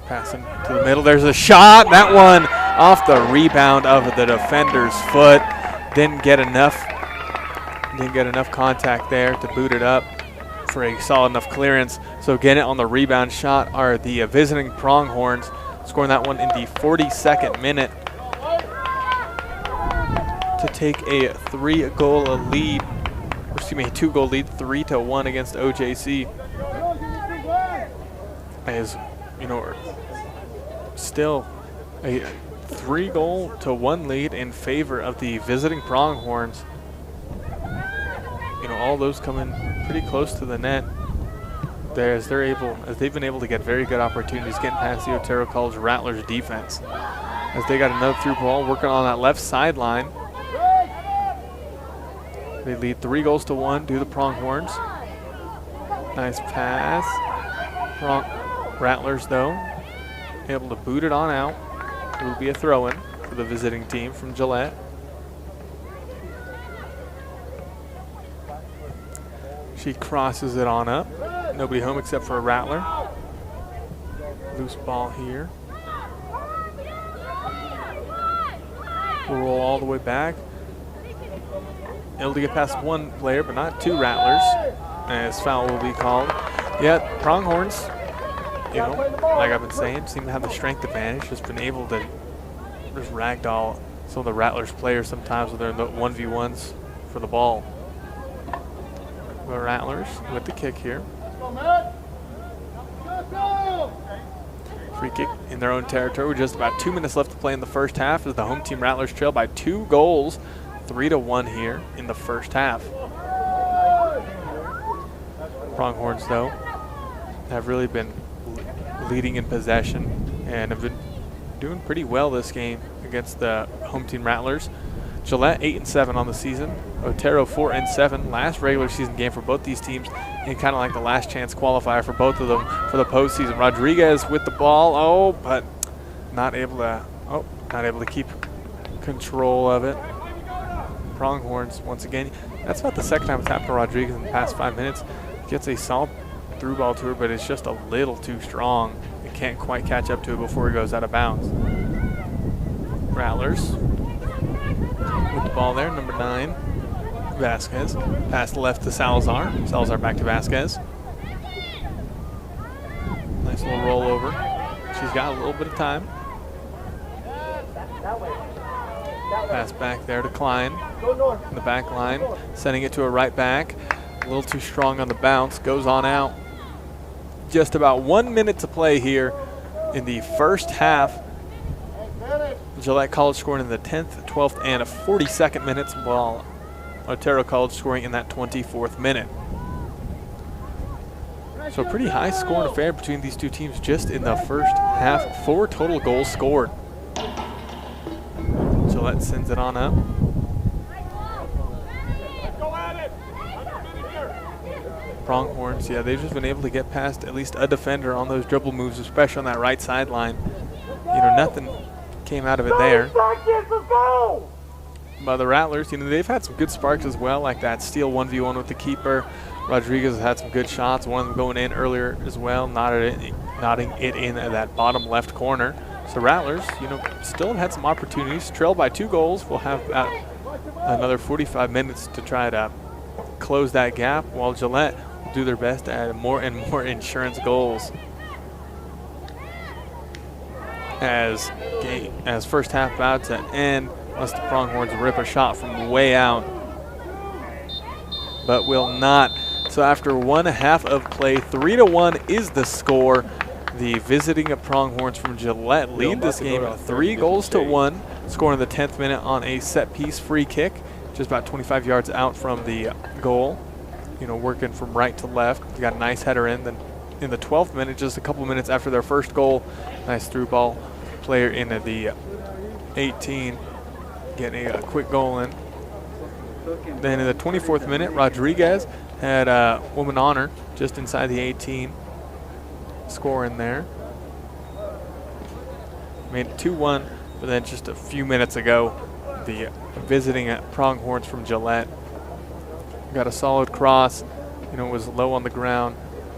[SPEAKER 2] Passing to the middle. There's a shot. That one off the rebound of the defender's foot. Didn't get enough contact there to boot it up for a solid enough clearance. So getting it on the rebound shot are the visiting Pronghorns, scoring that one in the 42nd minute to take a 2-goal lead, 3-1 against OJC. As you know, still a 3-1 lead in favor of the visiting Pronghorns. You know, all those coming pretty close to the net. As they've been able to get very good opportunities getting past the Otero College Rattlers defense. As they got another through ball working on that left sideline. They lead 3-1 to the Pronghorns. Nice pass. Rattlers though, able to boot it on out. It will be a throw-in for the visiting team from Gillette. She crosses it on up. Nobody home except for a Rattler. Loose ball here. We'll roll all the way back. Able to get past one player, but not two Rattlers, as foul will be called. Yeah, Pronghorns, you know, like I've been saying, seem to have the strength advantage. Just been able to just ragdoll some of the Rattlers players sometimes when they're in the 1v1s for the ball. The Rattlers with the kick here. Free kick in their own territory with just about 2 minutes left to play in the first half as the home team Rattlers trail by 2 goals, 3-1 here in the first half. Pronghorns, though, have really been leading in possession and have been doing pretty well this game against the home team Rattlers. Gillette 8-7 on the season. Otero 4-7. Last regular season game for both these teams, and kind of like the last chance qualifier for both of them for the postseason. Rodriguez with the ball, but not able to keep control of it. Pronghorns once again. That's about the second time it's happened to Rodriguez in the past 5 minutes. Gets a solid through ball to her, but it's just a little too strong. It can't quite catch up to it before he goes out of bounds. Rattlers with the ball there, number 9, Vasquez. Pass left to Salazar. Salazar back to Vasquez. Nice little rollover. She's got a little bit of time. Pass back there to Klein in the back line, sending it to a right back. A little too strong on the bounce, goes on out. Just about 1 minute to play here in the first half. Gillette College scoring in the 10th, 12th, and 42nd minutes, while Otero College scoring in that 24th minute. So a pretty high scoring affair between these two teams just in the first half. 4 total goals scored. Gillette sends it on up. Pronghorns, yeah, they've just been able to get past at least a defender on those dribble moves, especially on that right sideline. You know, nothing came out of it there. But the Rattlers, you know, they've had some good sparks as well, like that steal 1v1 with the keeper. Rodriguez has had some good shots, one of them going in earlier as well, nodding it in at that bottom left corner. So Rattlers, you know, still have had some opportunities. Trailed by 2 goals. We'll have about another 45 minutes to try to close that gap, while Gillette will do their best to add more and more insurance goals. As first half about to end, unless the Pronghorns rip a shot from way out, but will not. So after 1.5 of play, 3-1 is the score. The visiting Pronghorns from Gillette lead this game 3-1, scoring in the 10th minute on a set-piece free kick, just about 25 yards out from the goal. You know, working from right to left. We got a nice header in. Then in the 12th minute, just a couple minutes after their first goal, nice through ball player into the 18, getting a quick goal in. Then in the 24th minute, Rodriguez had a woman honor just inside the 18, scoring there. Made it 2-1, but then just a few minutes ago, the visiting Pronghorns from Gillette got a solid cross. You know, it was low on the ground.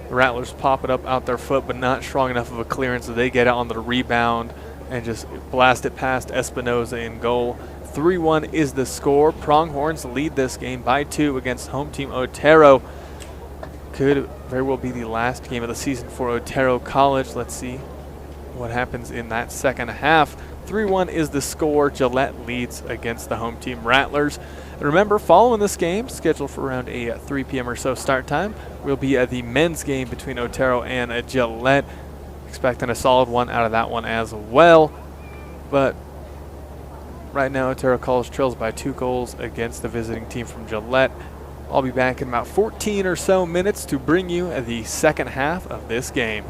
[SPEAKER 2] The Rattlers pop it up out their foot, but not strong enough of a clearance, so they get it on the rebound and just blast it past Espinoza in goal. 3-1 is the score. Pronghorns lead this game by 2 against home team Otero. Could very well be the last game of the season for Otero College. Let's see what happens in that second half. 3-1 is the score. Gillette leads against the home team Rattlers. And remember, following this game, scheduled for around a 3 p.m. or so start time, will be the men's game between Otero and Gillette. Expecting a solid one out of that one as well. But right now, Otero College trails by 2 goals against the visiting team from Gillette. I'll be back in about 14 or so minutes to bring you the second half of this game.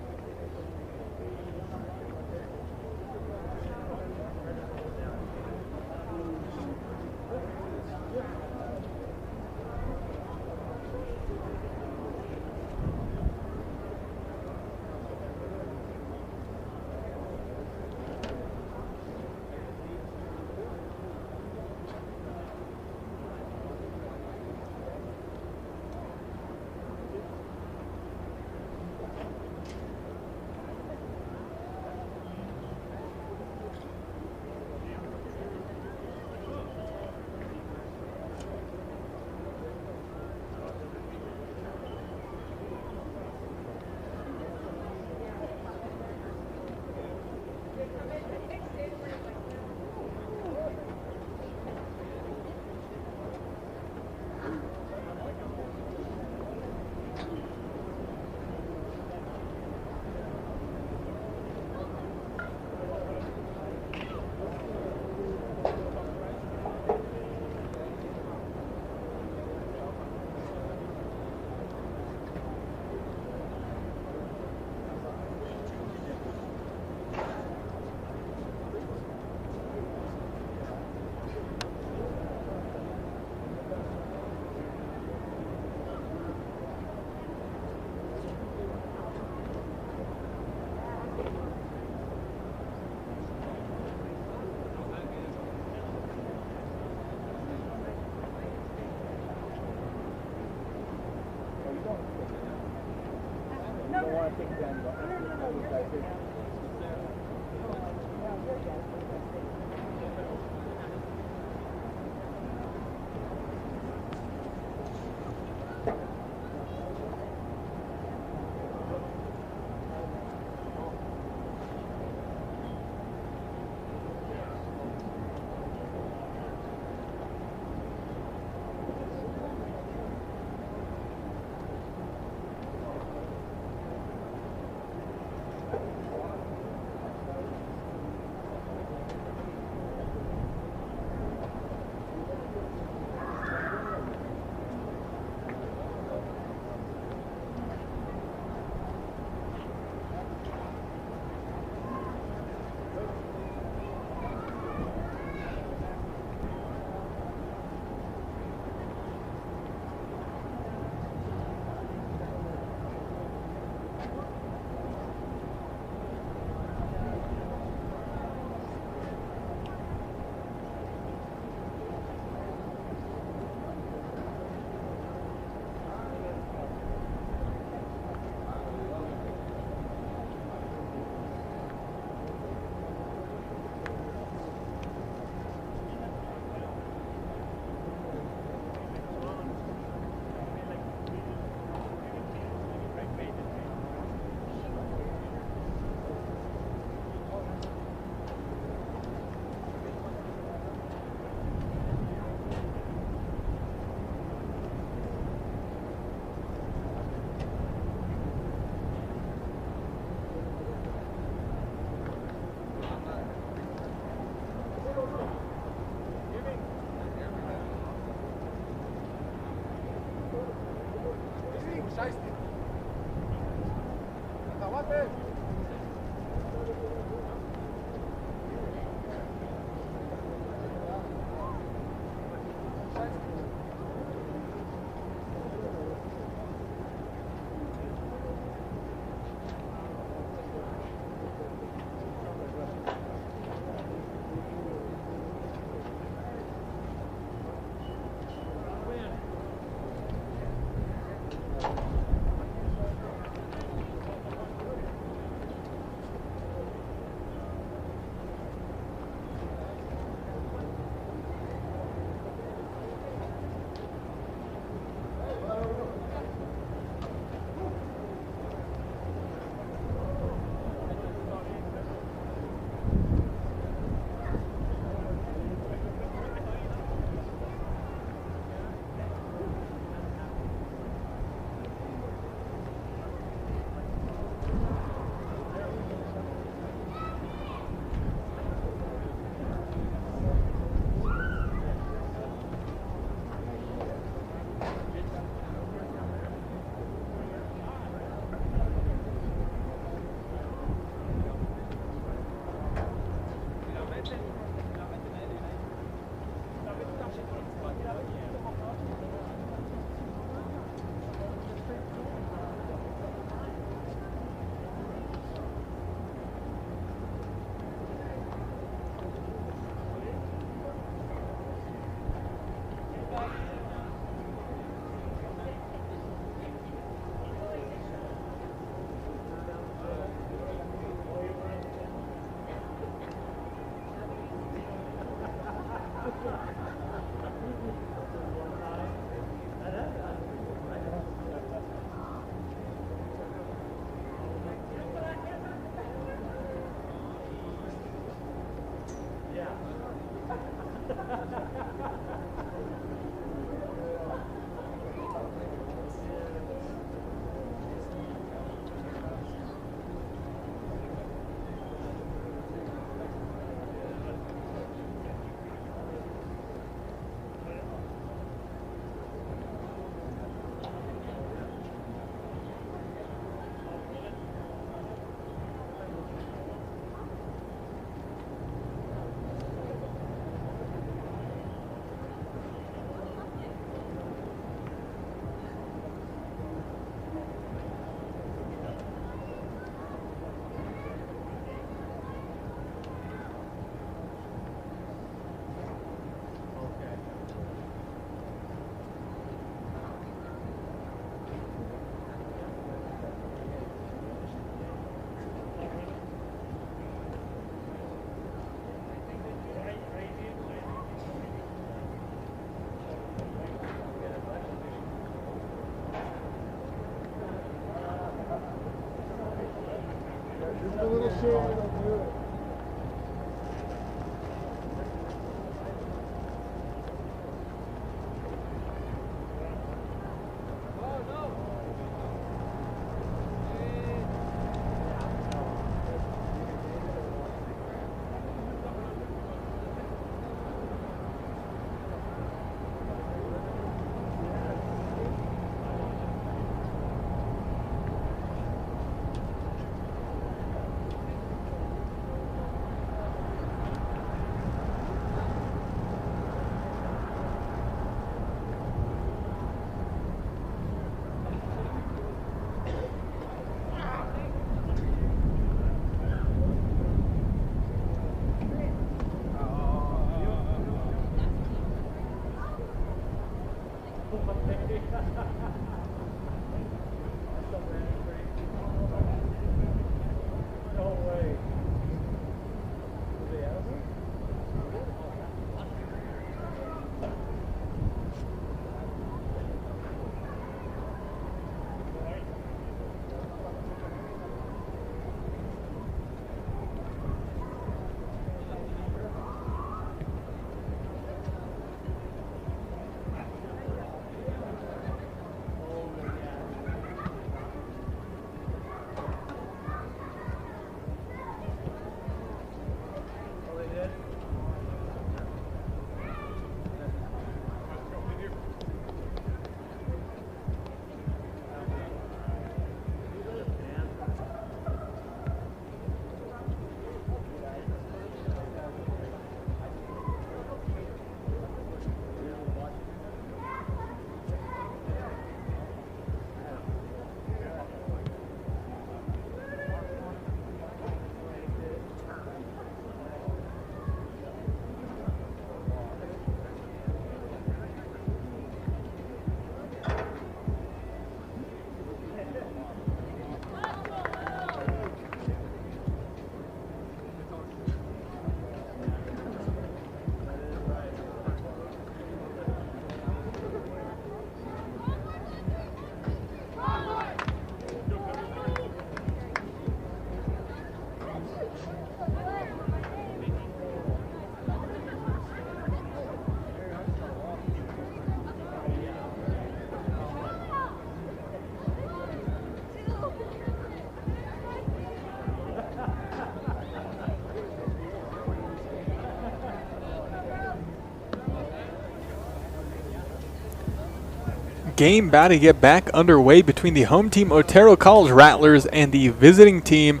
[SPEAKER 2] Game about to get back underway between the home team Otero College Rattlers and the visiting team,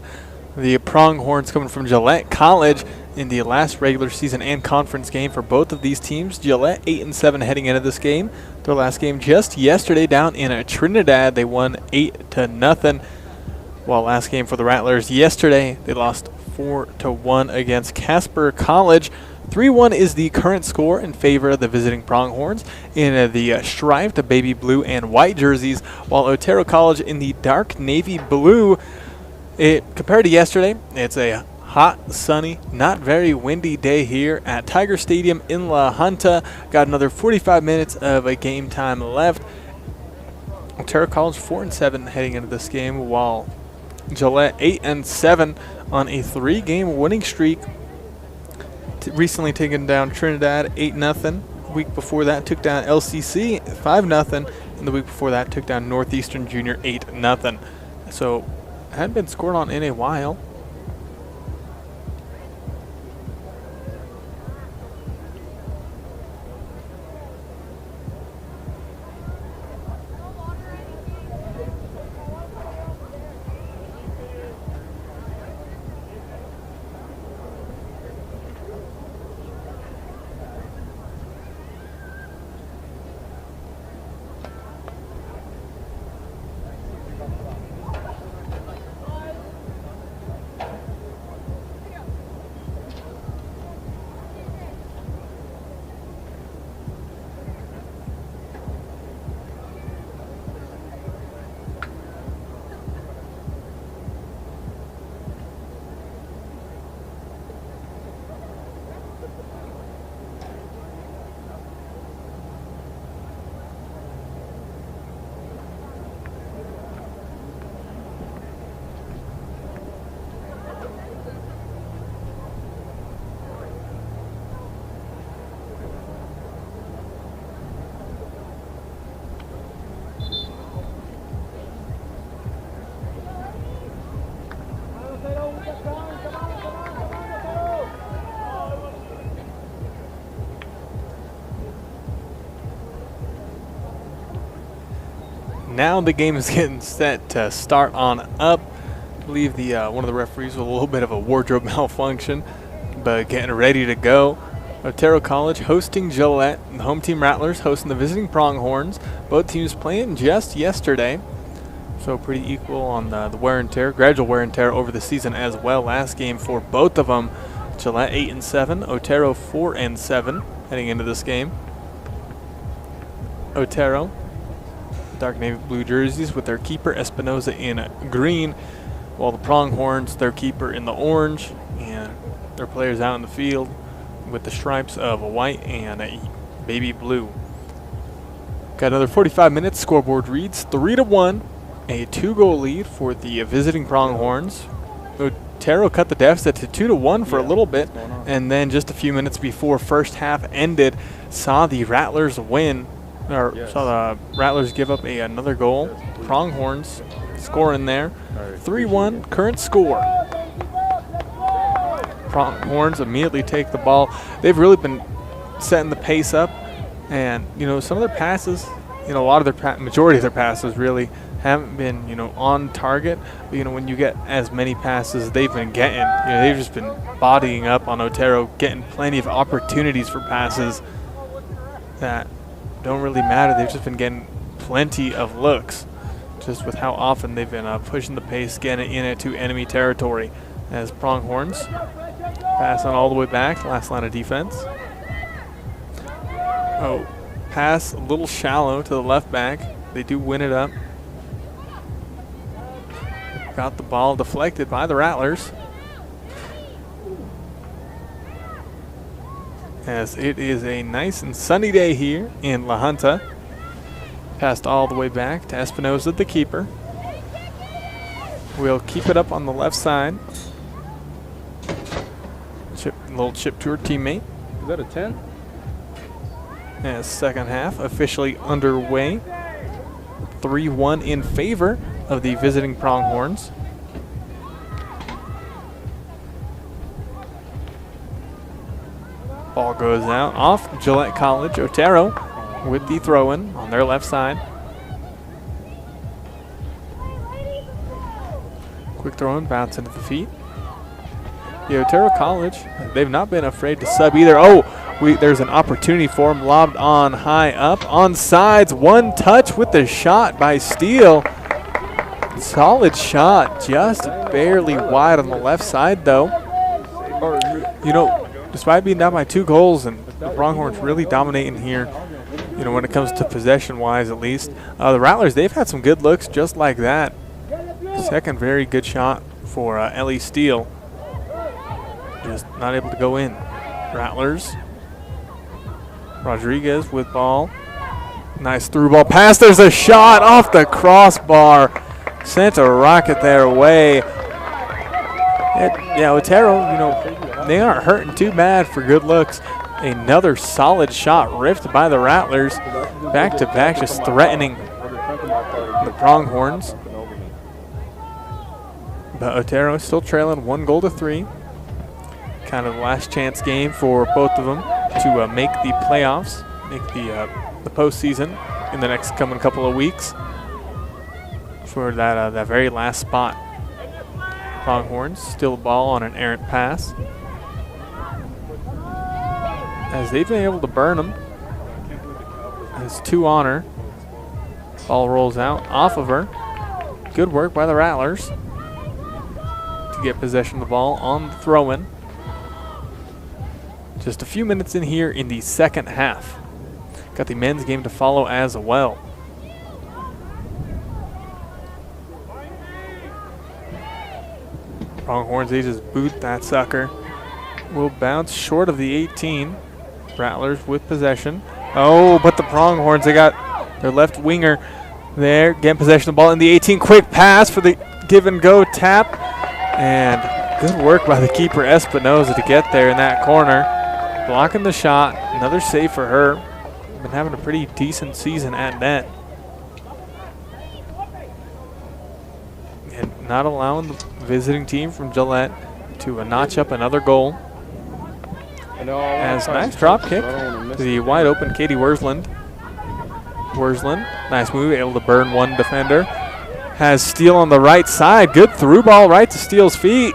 [SPEAKER 2] the Pronghorns, coming from Gillette College in the last regular season and conference game for both of these teams. Gillette 8-7 heading into this game. Their last game just yesterday down in Trinidad, they won 8-0. While last game for the Rattlers yesterday, they lost 4-1 against Casper College. 3-1 is the current score in favor of the visiting Pronghorns in the striped baby blue and white jerseys, while Otero College in the dark navy blue. Compared to yesterday, it's a hot, sunny, not very windy day here at Tiger Stadium in La Junta. Got another 45 minutes of a game time left. Otero College 4-7 heading into this game, while Gillette 8-7 on a 3-game winning streak. Recently taken down Trinidad 8-0. The week before that took down LCC 5-0, and the week before that took down Northeastern Junior 8-0. So hadn't been scored on in a while. now the game is getting set to start on up. I believe the one of the referees with a little bit of a wardrobe malfunction, but getting ready to go. Otero College hosting Gillette. The home team Rattlers hosting the visiting Pronghorns. Both teams playing just yesterday, so pretty equal on the wear and tear, gradual wear and tear over the season as well. Last game for both of them, Gillette 8-7, Otero 4-7 heading into this game. Otero, dark navy blue jerseys with their keeper Espinoza in green, while the Pronghorns, their keeper in the orange, and their players out in the field with the stripes of a white and a baby blue. Got another 45 minutes. Scoreboard reads 3-1, a 2-goal lead for the visiting Pronghorns. Otero cut the deficit to 2-1 for a little bit, and then just a few minutes before first half ended, saw the Rattlers win, or saw the Rattlers give up another goal. Pronghorns scoring there. 3-1 current score. Pronghorns immediately take the ball. They've really been setting the pace up, and some of their passes, a lot of their majority of their passes really haven't been on target. But when you get as many passes they've been getting, they've just been bodying up on Otero, getting plenty of opportunities for passes that don't really matter. They've just been getting plenty of looks, just with how often they've been pushing the pace, getting it into enemy territory. As Pronghorns pass on all the way back, last line of defense. Oh, pass a little shallow to the left back. They do win it up. Got the ball deflected by the Rattlers, as it is a nice and sunny day here in La Junta. Passed all the way back to Espinoza, the keeper. We'll keep it up on the left side. Little chip to her teammate.
[SPEAKER 3] Is that a 10?
[SPEAKER 2] As second half officially underway. 3-1 in favor of the visiting Pronghorns. Ball goes out off Gillette College. Otero with the throw-in on their left side. Quick throw-in, bounce into the feet. The Otero College, they've not been afraid to sub either. There's an opportunity for him, lobbed on high up, on sides, one touch with the shot by Steele. Solid shot, just barely wide on the left side though. Despite being down by 2 goals, and the Pronghorns really dominating here, when it comes to possession-wise at least. The Rattlers, they've had some good looks just like that. Second very good shot for Ellie Steele. Just not able to go in. Rattlers. Rodriguez with ball. Nice through ball pass. There's a shot off the crossbar. Sent a rocket their way. Otero, they aren't hurting too bad for good looks. Another solid shot ripped by the Rattlers. Back to back, just threatening the Pronghorns. But Otero still trailing 1-3. Kind of the last chance game for both of them to make the playoffs, make the postseason in the next coming couple of weeks for that very last spot. Pronghorns still the ball on an errant pass, as they've been able to burn them. As 2 on her. Ball rolls out off of her. Good work by the Rattlers to get possession of the ball on the throw-in. Just a few minutes in here in the second half. Got the men's game to follow as well. Pronghorns, they just boot that sucker. Will bounce short of the 18. Rattlers with possession. Oh, but the Pronghorns, they got their left winger there, getting possession of the ball in the 18. Quick pass for the give and go tap. And good work by the keeper Espinoza to get there in that corner. Blocking the shot. Another save for her. Been having a pretty decent season at net. And not allowing the visiting team from Gillette to notch up another goal. As nice drop kick to the wide open Katie Worsland. Worsland Nice move, able to burn one defender. Has Steele on the right side. Good through ball right to Steele's feet.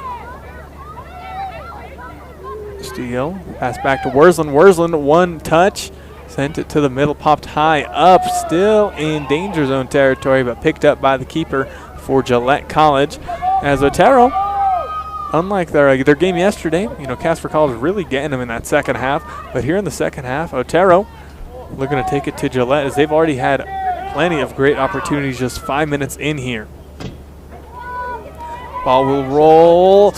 [SPEAKER 2] Steele, pass back to Worsland. Worsland, one touch. Sent it to the middle, popped high up. Still in danger zone territory, but picked up by the keeper for Gillette College. As Otero, unlike their game yesterday, Casper College really getting them in that second half. But here in the second half, Otero looking to take it to Gillette as they've already had plenty of great opportunities just 5 minutes in here. Ball will roll.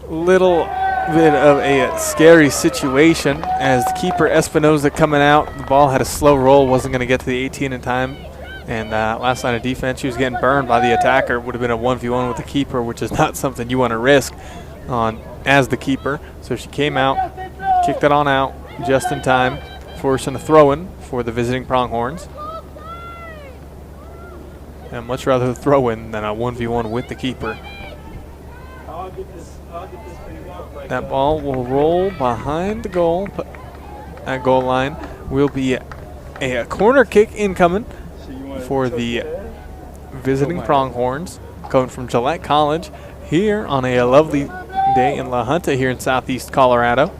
[SPEAKER 2] Little bit of a scary situation as the keeper Espinoza coming out. The ball had a slow roll, wasn't going to get to the 18 in time. And last line of defense, she was getting burned by the attacker. Would have been a 1v1 with the keeper, which is not something you want to risk on as the keeper. So she came out, kicked it on out just in time, forcing a throw-in for the visiting Pronghorns. And much rather throw-in than a 1v1 with the keeper. That ball will roll behind the goal. That goal line will be a corner kick incoming for the visiting Pronghorns, coming from Gillette College here on a lovely day in La Junta here in southeast Colorado.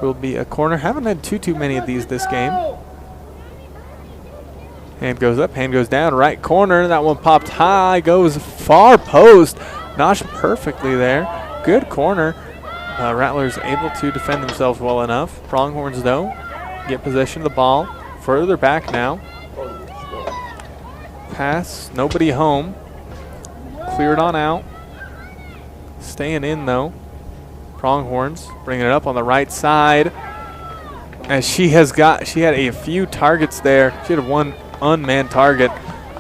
[SPEAKER 2] Will be a corner. Haven't had too many of these this game. Hand goes up, hand goes down, right corner. That one popped high, goes far post. Noshed perfectly there. Good corner. Rattlers able to defend themselves well enough. Pronghorns, though, get possession of the ball. Further back now. Pass, nobody home. Cleared on out. Staying in, though. Pronghorns bringing it up on the right side. As she had a few targets there. She had one unmanned target,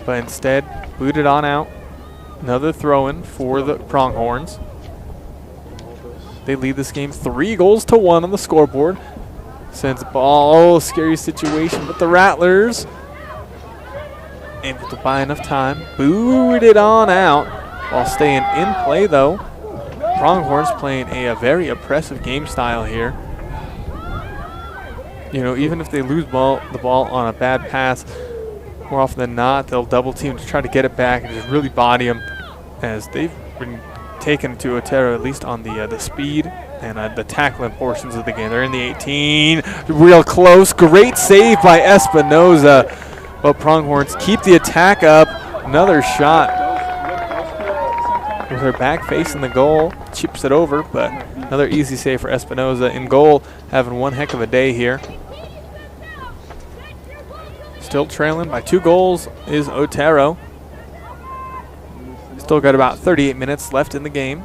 [SPEAKER 2] but instead booted on out. Another throw-in for the Pronghorns. They lead this game 3-1 on the scoreboard. Sends ball, scary situation, but the Rattlers able to buy enough time. Booted on out while staying in play, though. Pronghorns playing a very oppressive game style here. Even if they lose the ball on a bad pass, more often than not, they'll double team to try to get it back and just really body them, as they've been taken to Otero, at least on the speed and the tackling portions of the game. They're in the 18, real close. Great save by Espinoza, but Pronghorns keep the attack up. Another shot with her back facing the goal, chips it over, but another easy save for Espinoza. In goal, having one heck of a day here. Still trailing by 2 goals is Otero. Still got about 38 minutes left in the game.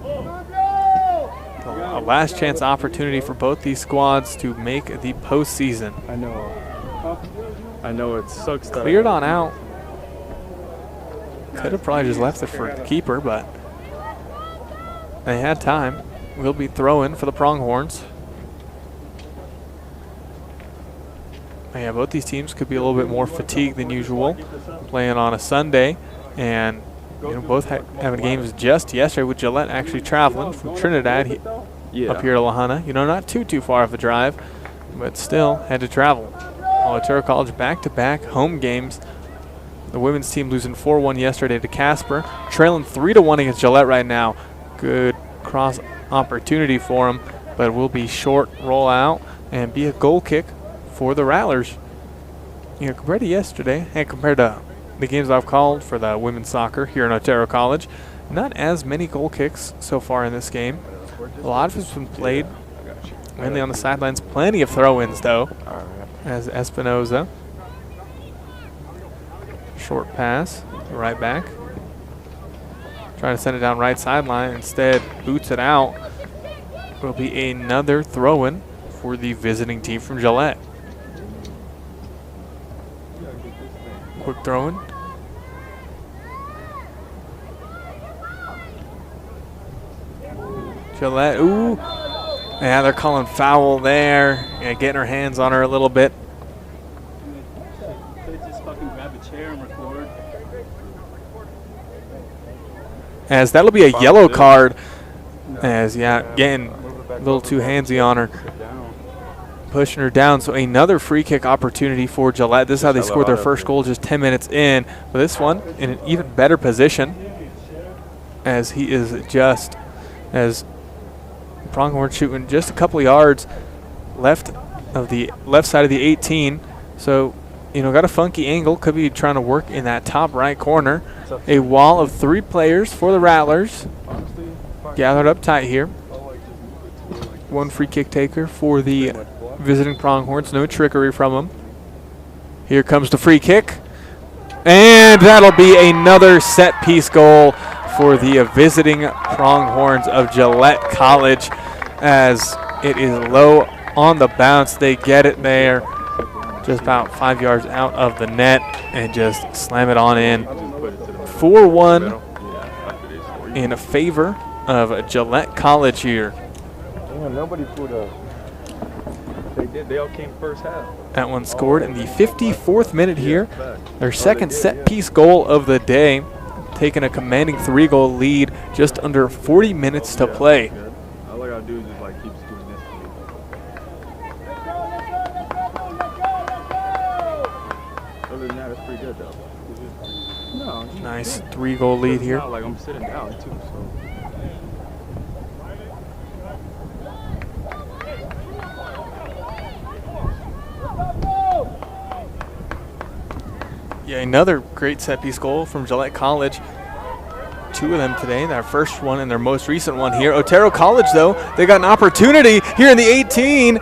[SPEAKER 2] A last chance opportunity for both these squads to make the postseason.
[SPEAKER 3] I know it sucks.
[SPEAKER 2] Cleared on out. Could have probably just left it for the keeper, but they had time. Will be throw-in for the Pronghorns. Yeah, both these teams could be a little bit more fatigued than usual, playing on a Sunday, and both having games just yesterday, with Gillette actually traveling from Trinidad up here to La Junta. Not too far of a drive, but still had to travel. Otero College back-to-back home games. The women's team losing 4-1 yesterday to Casper, trailing 3-1 against Gillette right now. Good cross opportunity for them, but it will be short roll out and be a goal kick for the Rattlers. Compared to yesterday and compared to the games I've called for the women's soccer here in Otero College, not as many goal kicks so far in this game. A lot of it's been played mainly on the sidelines. Plenty of throw-ins, though, as Espinoza. Short pass, right back. Trying to send it down right sideline. Instead, boots it out. Will be another throw-in for the visiting team from Gillette. Quick throw-in. Gillette, ooh. Yeah, they're calling foul there. Yeah, getting her hands on her a little bit.
[SPEAKER 4] Just fucking grab a chair and record.
[SPEAKER 2] As that'll be a yellow card. As, getting a little too handsy on her. pushing her down. So another free kick opportunity for Gillette. This is how they scored their first goal just 10 minutes in. But this one in an even better position, as he is just as Pronghorn shooting just a couple yards left side of the 18. So, you know, got a funky angle. Could be trying to work in that top right corner. A wall of 3 players for the Rattlers. Gathered up tight here. 1 free kick taker for the visiting Pronghorns. No trickery from them. Here comes the free kick. And that'll be another set piece goal for the visiting Pronghorns of Gillette College, as it is low on the bounce. They get it there just about 5 yards out of the net and just slam it on in. 4-1 in favor of Gillette College here.
[SPEAKER 3] Damn, nobody put a. They did. They all came first half.
[SPEAKER 2] That one scored in the 54th minute here. Their second set piece goal of the day, taking a commanding 3-goal lead just under 40 minutes to play.
[SPEAKER 3] All I gotta do is just like keep doing this. Other than that, it's pretty good though. No.
[SPEAKER 2] Nice 3-goal lead here.
[SPEAKER 3] It's not like I'm sitting down too, so.
[SPEAKER 2] Yeah, another great set-piece goal from Gillette College. 2 of them today. Their first one and their most recent one here. Otero College, though, they got an opportunity here in the 18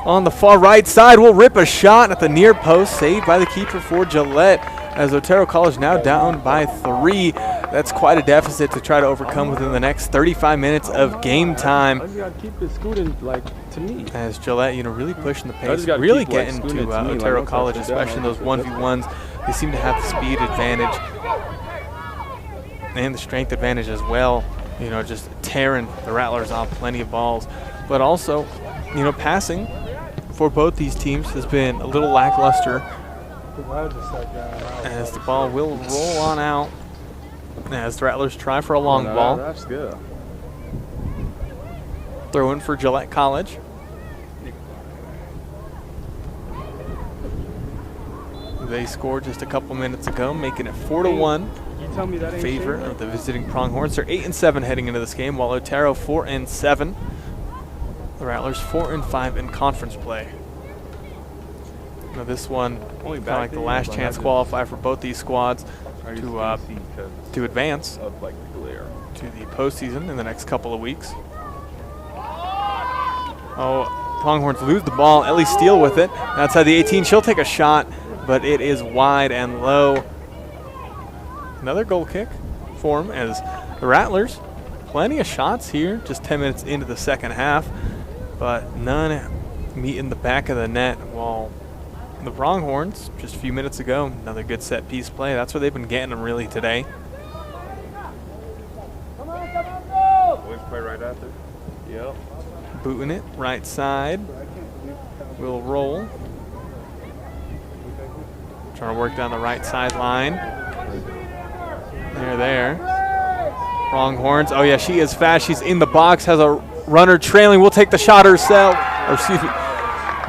[SPEAKER 2] on the far right side. Will rip a shot at the near post, saved by the keeper for Gillette, as Otero College now down by 3. That's quite a deficit to try to overcome within the next 35 minutes of game time.
[SPEAKER 3] I just gotta keep it scooting like to me.
[SPEAKER 2] As Gillette, you know, really pushing the pace, really getting to Otero College, especially in those 1v1s. They seem to have the speed advantage and the strength advantage as well. You know, just tearing the Rattlers off plenty of balls. But also, you know, passing for both these teams has been a little lackluster, as the ball will roll on out as the Rattlers try for a long ball.
[SPEAKER 3] That's good.
[SPEAKER 2] Throw in for Gillette College. They scored just a couple minutes ago, making it 4-1 in favor of the visiting Pronghorns. They're 8-7 heading into this game, while Otero 4-7. The Rattlers 4-5 in conference play. Now this one, kind of like the last chance qualifier for both these squads to advance to the postseason in the next couple of weeks. Oh, Pronghorns lose the ball. Ellie Steele with it outside the 18. She'll take a shot, but it is wide and low. Another goal kick for them, as the Rattlers, plenty of shots here, just 10 minutes into the second half, but none meet in the back of the net, while the Pronghorns, just a few minutes ago, another good set piece play. That's where they've been getting them really today.
[SPEAKER 3] Boys play right after. Yep.
[SPEAKER 2] Booting it, right side. Will roll. Trying to work down the right sideline. There. Pronghorns. Oh, yeah, she is fast. She's in the box, has a runner trailing. Will take the shot herself. Or, excuse me.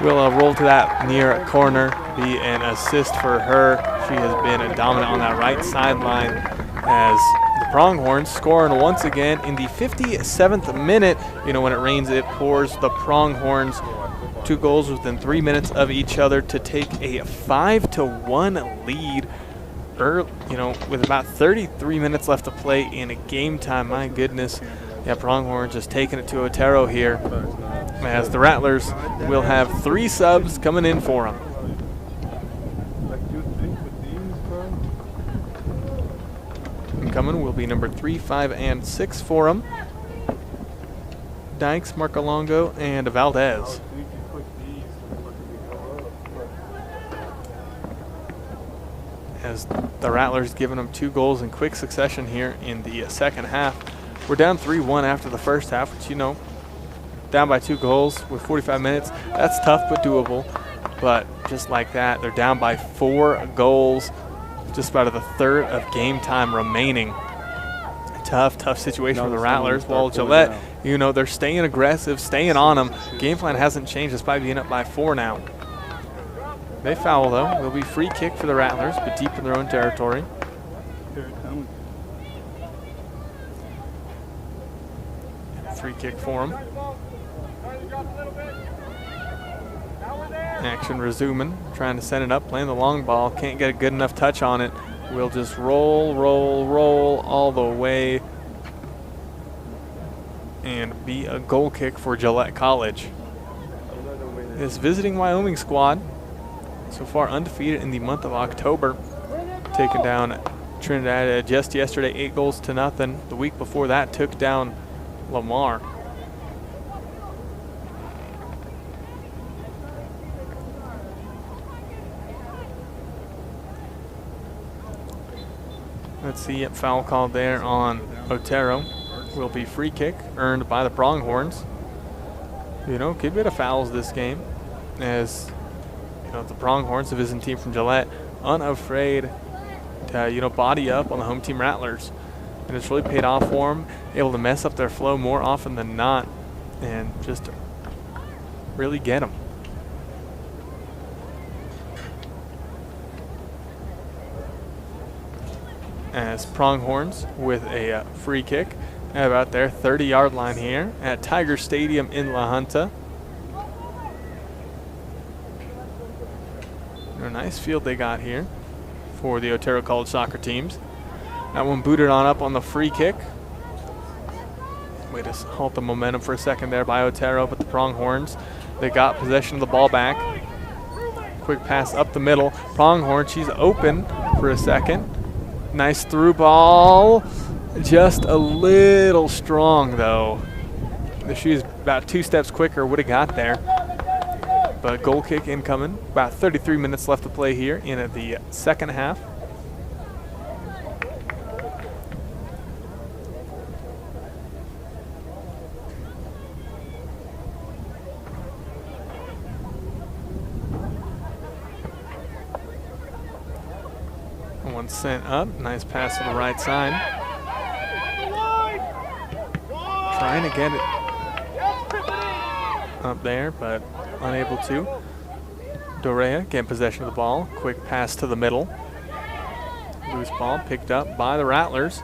[SPEAKER 2] Will roll to that near corner. Be an assist for her. She has been dominant on that right sideline, as the Pronghorns scoring once again in the 57th minute. You know, when it rains, it pours. The Pronghorns 2 goals within 3 minutes of each other to take a 5-1 lead. You know, with about 33 minutes left to play in a game time. My goodness. Yeah, Pronghorns just taking it to Otero here, as the Rattlers will have 3 subs coming in for them. Coming will be number 3, 5, and 6 for them. Dykes, Marcolongo, and Valdez. As the Rattlers giving them 2 goals in quick succession here in the second half. We're down 3-1 after the first half, which, you know, down by 2 goals with 45 minutes. That's tough but doable. But just like that, they're down by 4 goals, just about the third of game time remaining. Tough situation for the Rattlers. While Gillette You know, they're staying aggressive, staying on them. Game plan hasn't changed despite being up by 4 now. They foul, though. It'll be free kick for the Rattlers, but deep in their own territory. Free kick for them. Action resuming, trying to send it up, playing the long ball. Can't get a good enough touch on it. We'll just roll, roll, roll all the way and be a goal kick for Gillette College. This visiting Wyoming squad, so far undefeated in the month of October, taking down Trinidad just yesterday, 8-0. The week before that took down Lamar. Let's see, foul called there on Otero. Will be free kick earned by the Pronghorns. You know, good bit of fouls this game, as you know the Pronghorns, the visiting team from Gillette, unafraid to body up on the home team Rattlers, and it's really paid off for them. Able to mess up their flow more often than not, and just really get them. As Pronghorns with a free kick at about their 30-yard line here at Tiger Stadium in La Junta. A nice field they got here for the Otero College soccer teams. That one booted on up on the free kick. Way to halt the momentum for a second there by Otero, but the Pronghorns, they got possession of the ball back. Quick pass up the middle. Pronghorn, she's open for a second. Nice through ball. Just a little strong, though. If she was about 2 steps quicker, would have got there. But goal kick incoming. About 33 minutes left to play here in the second half. One sent up. Nice pass to the right side. Trying to get it up there, but unable to. Dorea getting possession of the ball. Quick pass to the middle. Loose ball picked up by the Rattlers.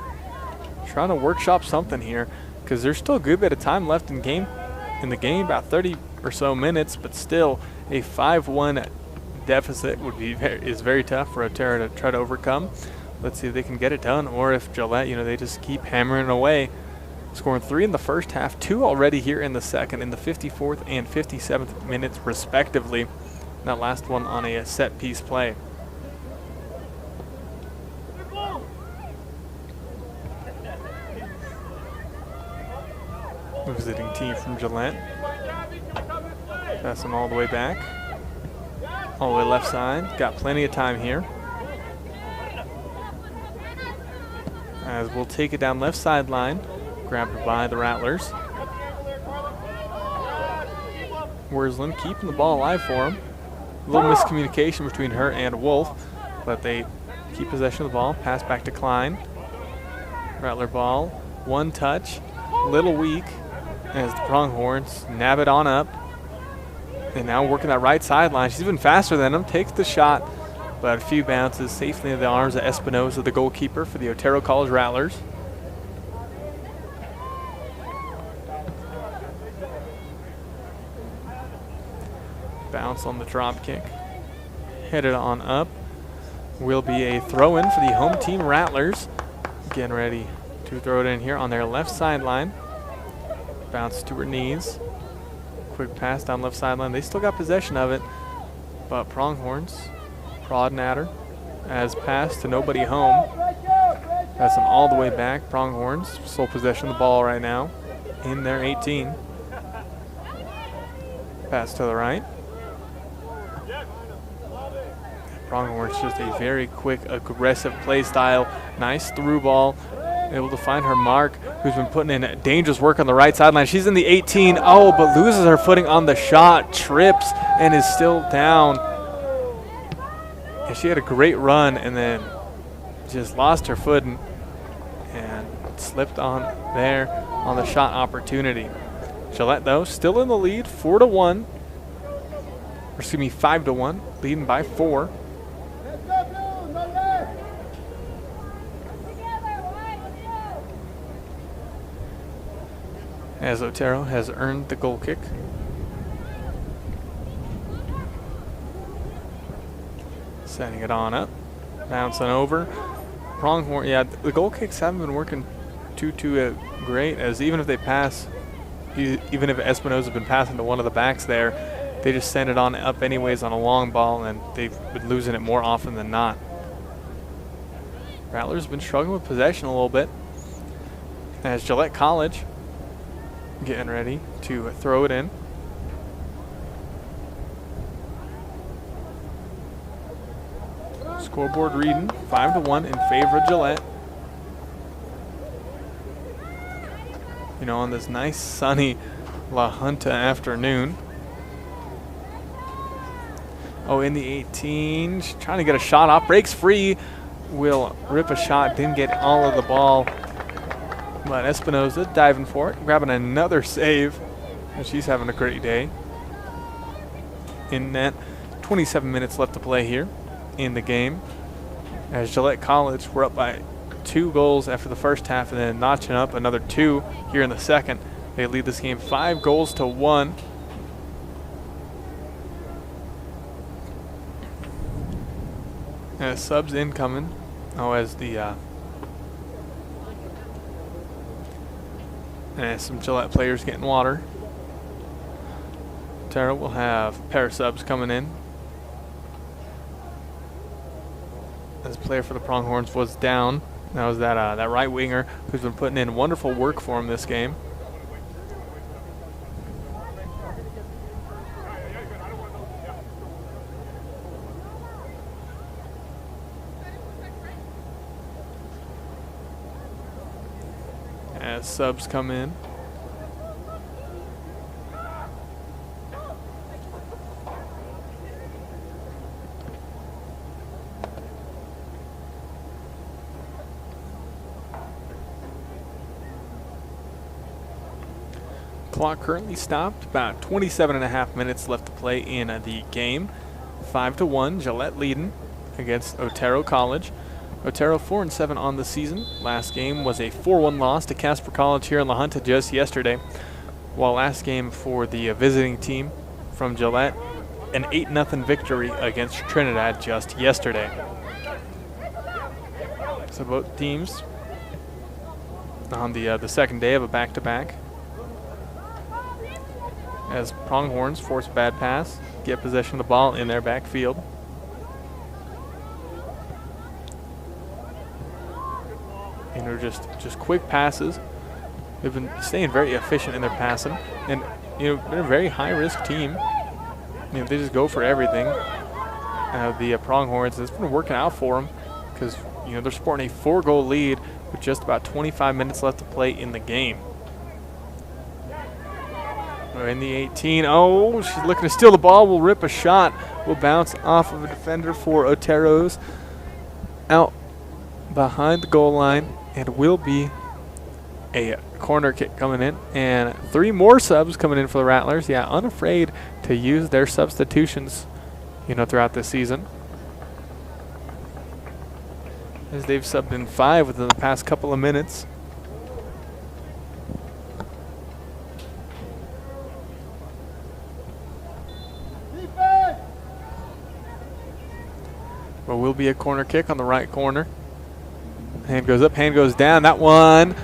[SPEAKER 2] Trying to workshop something here, because there's still a good bit of time left in the game, about 30 or so minutes, but still a 5-1 deficit is very tough for Otero to try to overcome. Let's see if they can get it done, or if Gillette, they just keep hammering away. Scoring 3 in the first half, 2 already here in the second, in the 54th and 57th minutes respectively. That last one on a set piece play. Visiting team from Gillette. Passing all the way back. All the way left side. Got plenty of time here. As we'll take it down left sideline. Grabbed by the Rattlers. Worsland keeping the ball alive for him. A little miscommunication between her and Wolf, but they keep possession of the ball. Pass back to Klein. Rattler ball. One touch. Little weak as the Pronghorns nab it on up. And now working that right sideline. She's even faster than him. Takes the shot, but a few bounces safely into the arms of Espinoza, the goalkeeper for the Otero College Rattlers. Bounce on the drop kick. Headed on up. Will be a throw-in for the home team Rattlers. Getting ready to throw it in here on their left sideline. Bounce to her knees. Quick pass down left sideline. They still got possession of it, but Pronghorns prodding at her as pass to nobody home. Pass them all the way back. Pronghorns sole possession of the ball right now in their 18. Pass to the right. Pronghorns just a very quick, aggressive play style. Nice through ball. Able to find her mark, who's been putting in dangerous work on the right sideline. She's in the 18. Oh, but loses her footing on the shot. Trips and is still down. And she had a great run and then just lost her footing. And slipped on there on the shot opportunity. Gillette, though, still in the lead, 4-1. Or excuse me, 5-1, leading by 4. As Otero has earned the goal kick. Setting it on up, bouncing over. Pronghorn, yeah, the goal kicks haven't been working too great, as even if they pass, even if Espinosa has been passing to one of the backs there, they just send it on up anyways on a long ball, and they've been losing it more often than not. Rattlers have been struggling with possession a little bit, as Gillette College getting ready to throw it in. Scoreboard reading 5-1 in favor of Gillette. You know, on this nice sunny La Junta afternoon. Oh, in the 18, she's trying to get a shot off, breaks free, will rip a shot, didn't get all of the ball. But Espinosa diving for it, grabbing another save, and she's having a great day. In net, 27 minutes left to play here in the game. As Gillette College, we're up by 2 goals after the first half, and then notching up another 2 here in the second. They lead this game 5-1. As subs incoming. Oh, as the and some Gillette players getting water. Otero will have a pair of subs coming in. As a player for the Pronghorns was down. That was that right winger who's been putting in wonderful work for him this game. As subs come in. Clock currently stopped. About 27.5 minutes left to play in the game. 5-1, Gillette leading against Otero College. Otero 4-7 on the season. Last game was a 4-1 loss to Casper College here in La Junta just yesterday. While last game for the visiting team from Gillette, an 8-0 victory against Trinidad just yesterday. So both teams on the second day of a back-to-back. As Pronghorns force a bad pass, get possession of the ball in their backfield. You know, just quick passes. They've been staying very efficient in their passing, and you know, they're a very high-risk team. You know, they just go for everything. The Pronghorns, it's been working out for them because you know they're sporting a 4-goal lead with just about 25 minutes left to play in the game. In the 18, oh, she's looking to steal the ball, will rip a shot, will bounce off of a defender for Otero's out behind the goal line, and will be a corner kick coming in. And 3 more subs coming in for the Rattlers. Yeah, unafraid to use their substitutions, you know, throughout this season. As they've subbed in 5 within the past couple of minutes. But will be a corner kick on the right corner. Hand goes up, hand goes down. That one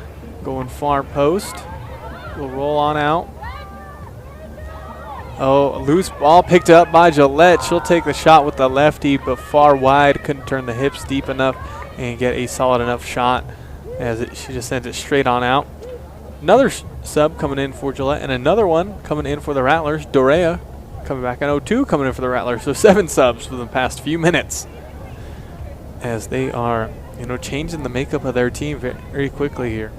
[SPEAKER 2] going far post. Will roll on out. Oh, loose ball picked up by Gillette. She'll take the shot with the lefty, but far wide. Couldn't turn the hips deep enough and get a solid enough shot as she just sends it straight on out. Another sub coming in for Gillette, and another one coming in for the Rattlers. Dorea coming back on 0-2 coming in for the Rattlers. So 7 subs for the past few minutes, as they are, you know, changing the makeup of their team very quickly here.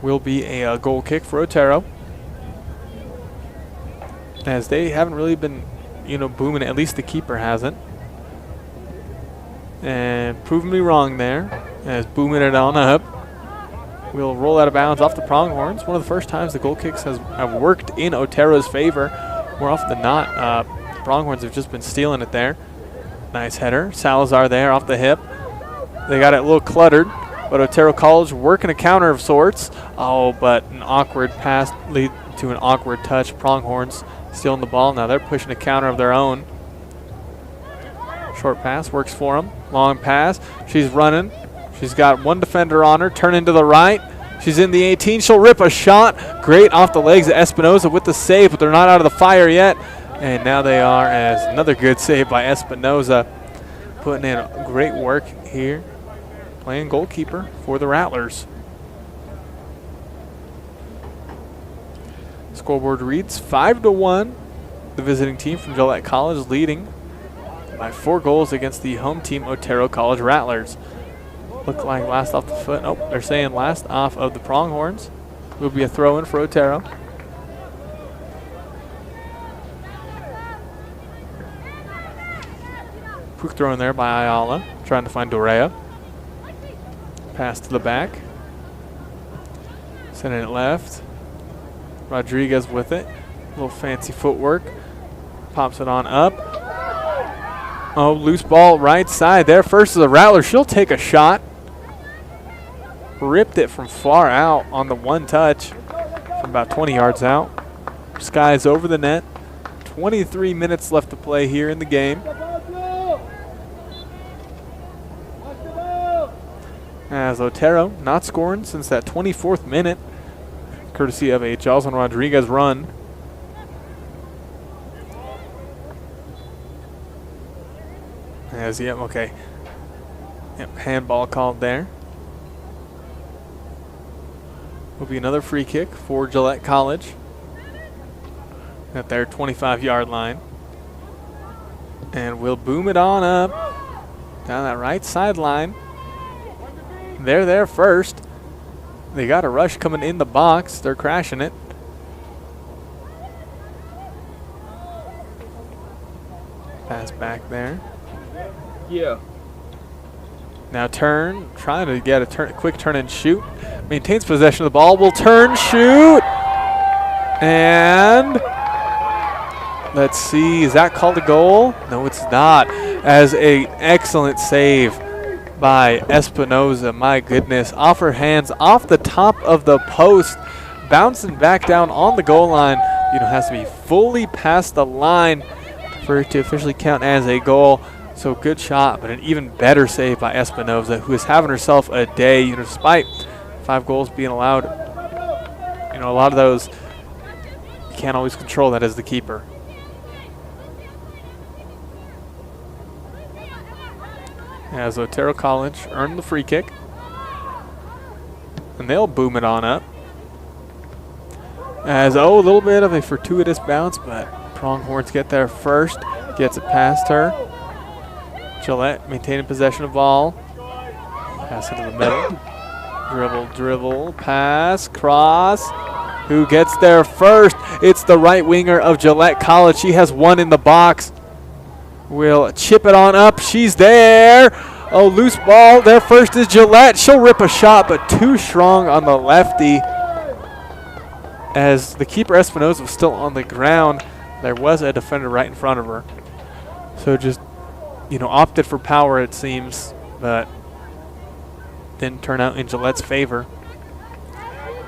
[SPEAKER 2] Will be a goal kick for Otero, as they haven't really been, you know, booming. At least the keeper hasn't. And proving me wrong there as booming it on up. We'll roll out of bounds off the pronghorns. One of the first times the goal kicks have worked in Otero's favor. More often than not, the pronghorns have just been stealing it there. Nice header. Salazar there off the hip. They got it a little cluttered, but Otero College working a counter of sorts. Oh, but an awkward pass lead to an awkward touch. Pronghorns stealing the ball. Now they're pushing a counter of their own. Short pass works for them. Long pass. She's running. She's got one defender on her. Turn into the right. She's in the 18. She'll rip a shot. Great off the legs of Espinoza with the save, but they're not out of the fire yet. And now they are, as another good save by Espinoza. Putting in great work here. Playing goalkeeper for the Rattlers. Scoreboard reads 5-1. The visiting team from Gillette College leading by 4 goals against the home team Otero College Rattlers. Look like last off the foot. Oh, they're saying last off of the pronghorns. Will be a throw in for Otero. Quick throw in there by Ayala, trying to find Dorea. Pass to the back. Sending it left. Rodriguez with it. A little fancy footwork. Pops it on up. Oh, loose ball right side there. First is the Rattler. She'll take a shot. Ripped it from far out on the one touch from about 20 yards out. Skies over the net. 23 minutes left to play here in the game. As Otero not scoring since that 24th minute, courtesy of a Jocelyn Rodriguez run. Okay. Yep, handball called there. Will be another free kick for Gillette College at their 25-yard line. And we'll boom it on up down that right sideline. They're there first. They got a rush coming in the box. They're crashing it. Pass back there.
[SPEAKER 3] Yeah.
[SPEAKER 2] Now turn, trying to get a quick turn and shoot. Maintains possession of the ball. Will turn, shoot. And let's see, is that called a goal? No, it's not. As an excellent save by Espinoza, my goodness. Off her hands, off the top of the post, bouncing back down on the goal line. Has to be fully past the line for it to officially count as a goal. So good shot, but an even better save by Espinoza, who is having herself a day. Despite 5 goals being allowed, a lot of those you can't always control that as the keeper. As Otero College earned the free kick. And they'll boom it on up. As, a little bit of a fortuitous bounce, but Pronghorns get there first. Gets it past her. Gillette maintaining possession of ball. Pass into the middle. Dribble, pass, cross. Who gets there first? It's the right winger of Gillette College. She has one in the box. Will chip it on up. She's there. Oh, loose ball. There first is Gillette. She'll rip a shot, but too strong on the lefty. As the keeper Espinoza was still on the ground, there was a defender right in front of her. So just, opted for power, it seems, but didn't turn out in Gillette's favor.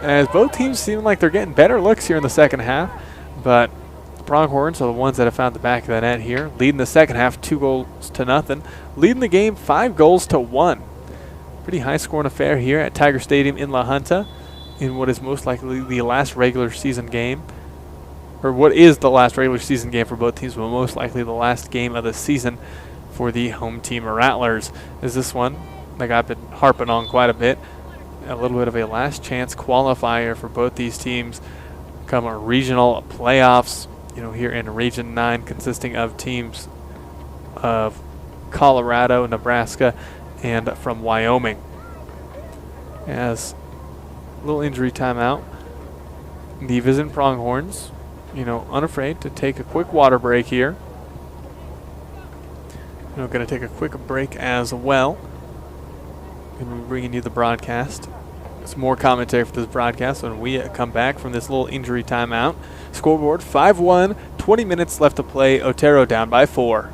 [SPEAKER 2] As both teams seem like they're getting better looks here in the second half, but the Pronghorns are the ones that have found the back of the net here, leading the second half 2-0. Leading the game 5-1. Pretty high-scoring affair here at Tiger Stadium in La Junta in what is most likely the last regular season game, or what is the last regular season game for both teams, but most likely the last game of the season for the home team Rattlers. Is this one, like I've been harping on quite a bit, a little bit of a last chance qualifier for both these teams come a regional playoffs, here in Region 9, consisting of teams of Colorado, Nebraska, and from Wyoming. As a little injury timeout, the visiting Pronghorns, unafraid to take a quick water break here. We're going to take a quick break as well. And we're bringing you the broadcast. Some more commentary for this broadcast when we come back from this little injury timeout. Scoreboard 5-1, 20 minutes left to play. Otero down by 4.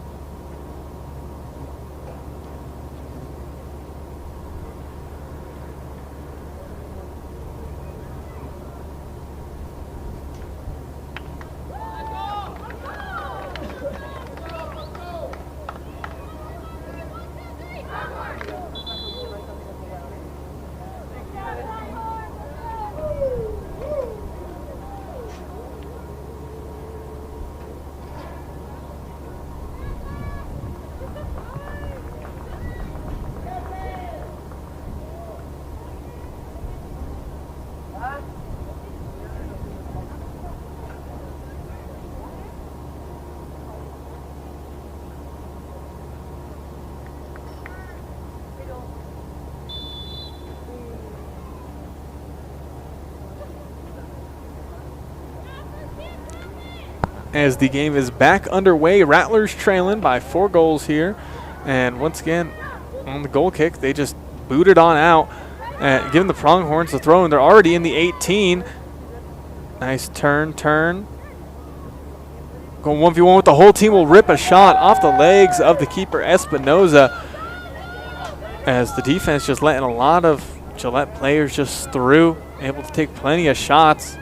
[SPEAKER 2] As the game is back underway, Rattlers trailing by 4 goals here. And once again, on the goal kick, they just booted on out, giving the Pronghorns the throw, and they're already in the 18. Nice turn. Going 1v1 with the whole team. Will rip a shot off the legs of the keeper, Espinoza, as the defense just letting a lot of Gillette players just through, able to take plenty of shots.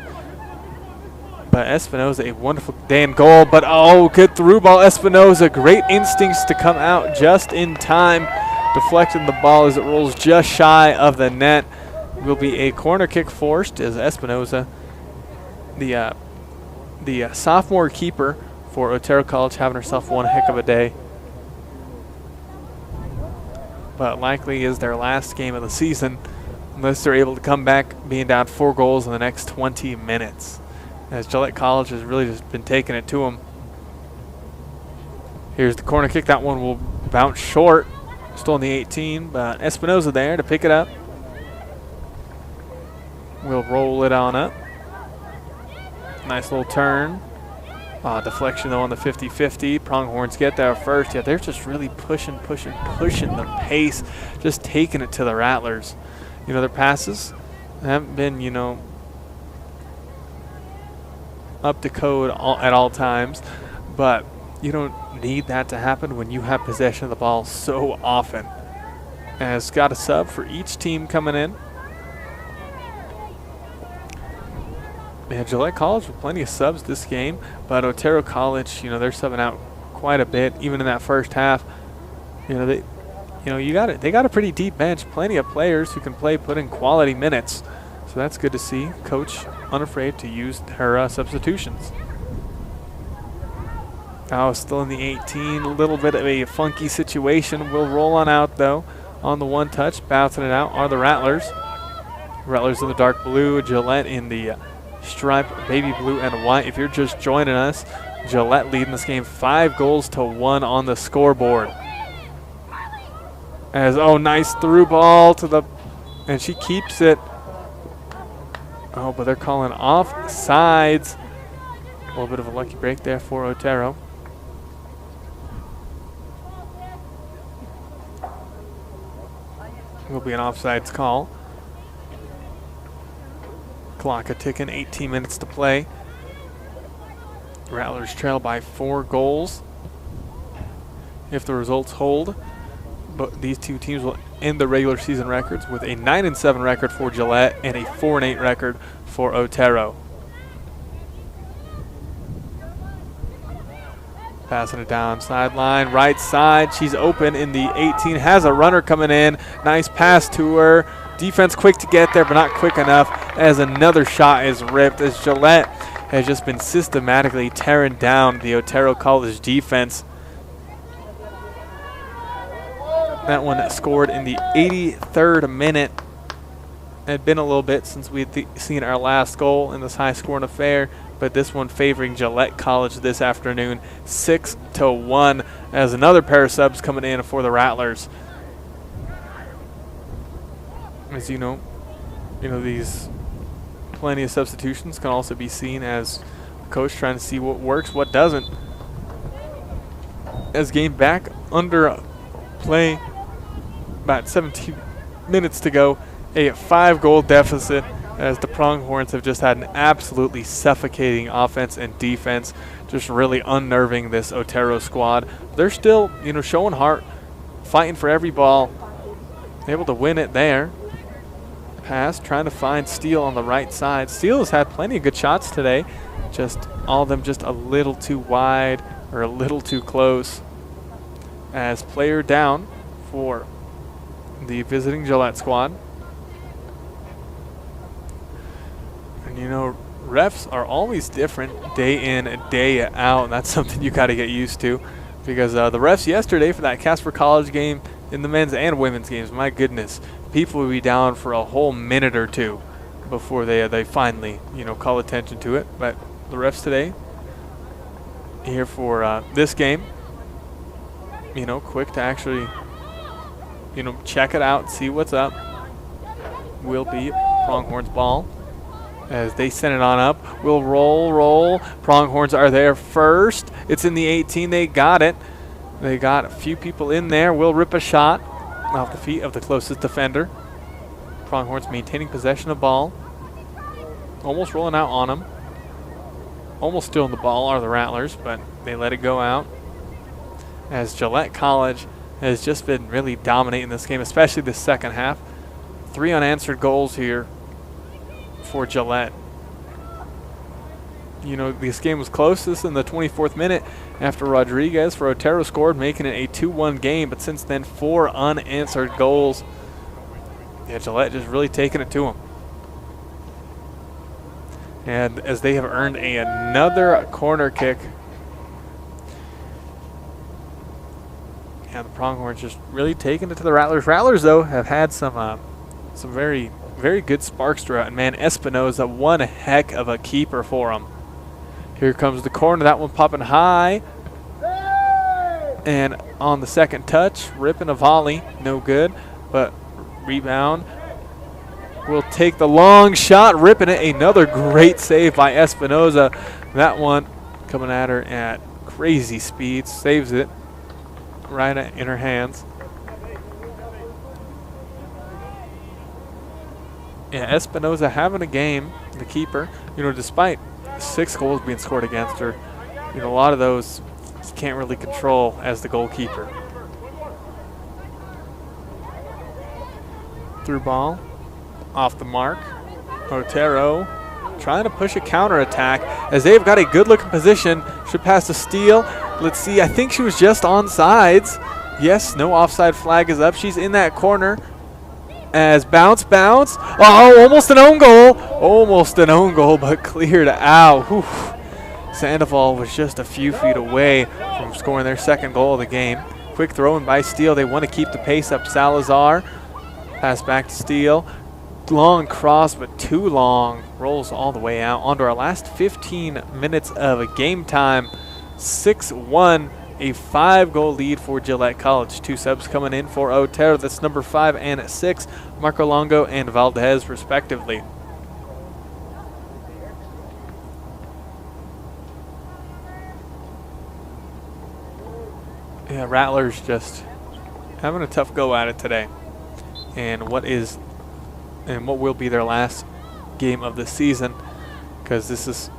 [SPEAKER 2] But Espinoza, a wonderful day in goal, but oh, good through ball. Espinoza, great instincts to come out just in time, deflecting the ball as it rolls just shy of the net. Will be a corner kick forced as Espinoza, the sophomore keeper for Otero College, having herself one heck of a day. But likely is their last game of the season, unless they're able to come back being down 4 goals in the next 20 minutes. As Gillette College has really just been taking it to them. Here's the corner kick. That one will bounce short. Still in the 18, but Espinoza there to pick it up. We'll roll it on up. Nice little turn. Deflection though on the 50-50. Pronghorns get there first. Yeah, they're just really pushing the pace, just taking it to the Rattlers. You know, their passes haven't been, you know, up to code at all times, but you don't need that to happen when you have possession of the ball so often. As got a sub for each team coming in. Yeah, Gillette College with plenty of subs this game, but Otero College, you know, they're subbing out quite a bit, even in that first half. You know, they got a pretty deep bench, plenty of players who can put in quality minutes. So that's good to see. Coach unafraid to use her substitutions. Now still in the 18, a little bit of a funky situation. Will roll on out though on the one touch. Bouncing it out are the Rattlers. Rattlers in the dark blue, Gillette in the striped baby blue and white. If you're just joining us, Gillette leading this game 5-1 on the scoreboard. As, oh, nice through ball to the, and she keeps it. Oh, but they're calling off sides. A little bit of a lucky break there for Otero. Will be an offsides call. Clock a-ticking, 18 minutes to play. Rattlers trail by 4 goals. If the results hold, but these two teams will end the regular season records with a 9-7 record for Gillette and a 4-8 record for Otero. Passing it down sideline, right side. She's open in the 18. Has a runner coming in. Nice pass to her. Defense quick to get there, but not quick enough as another shot is ripped as Gillette has just been systematically tearing down the Otero College defense. That one scored in the 83rd minute. It had been a little bit since we had seen our last goal in this high-scoring affair, but this one favoring Gillette College this afternoon, 6-1, as another pair of subs coming in for the Rattlers. As you know, these plenty of substitutions can also be seen as the coach trying to see what works, what doesn't. as game back under play. About 17 minutes to go. A 5-goal deficit as the Pronghorns have just had an absolutely suffocating offense and defense, just really unnerving this Otero squad. They're still, you know, showing heart, fighting for every ball, able to win it there. Pass, trying to find Steele on the right side. Steele has had plenty of good shots today, just all of them just a little too wide or a little too close. As player down for the visiting Gillette squad. And you know, refs are always different day in, day out, and that's something you got to get used to, because the refs yesterday for that Casper College game in the men's and women's games, my goodness, people would be down for a whole minute or two before they finally, you know, call attention to it. But the refs today here for this game, you know, quick to actually, you know, check it out, see what's up. Will be Pronghorns ball as they send it on up. Will roll. Pronghorns are there first. It's in the 18. They got it. They got a few people in there. Will rip a shot off the feet of the closest defender. Pronghorns maintaining possession of ball. Almost rolling out on them. Almost stealing the ball are the Rattlers, but they let it go out. As Gillette College has just been really dominating this game, especially the second half. 3 unanswered goals here for Gillette. You know, this game was close. This in the 24th minute after Rodriguez for Otero scored, making it a 2-1 game. But since then, 4 unanswered goals. Yeah, Gillette just really taking it to them. And as they have earned another corner kick. And the Pronghorns just really taking it to the Rattlers. Rattlers, though, have had some very, very good sparks throughout. And, man, Espinoza, one heck of a keeper for them. Here comes the corner. That one popping high. And on the second touch, ripping a volley. No good. But rebound. Will take the long shot, ripping it. Another great save by Espinoza. That one coming at her at crazy speed. Saves it right in her hands. Yeah, Espinoza having a game, the keeper. You know, despite 6 goals being scored against her, you know, a lot of those you can't really control as the goalkeeper. Through ball, off the mark. Otero trying to push a counterattack as they've got a good-looking position. Should pass to Steele. Let's see, I think she was just onside. Yes, no offside flag is up. She's in that corner. As bounce. Oh, almost an own goal. Almost an own goal, but cleared out. Whew. Sandoval was just a few feet away from scoring their second goal of the game. Quick throw in by Steele. They want to keep the pace up. Salazar. Pass back to Steele. Long cross, but too long. Rolls all the way out. On to our last 15 minutes of game time. 6-1. A 5-goal lead for Gillette College. 2 subs coming in for Otero. That's number 5 and 6. Marco Longo and Valdez, respectively. Yeah, Rattlers just having a tough go at it today. And what will be their last game of the season, because this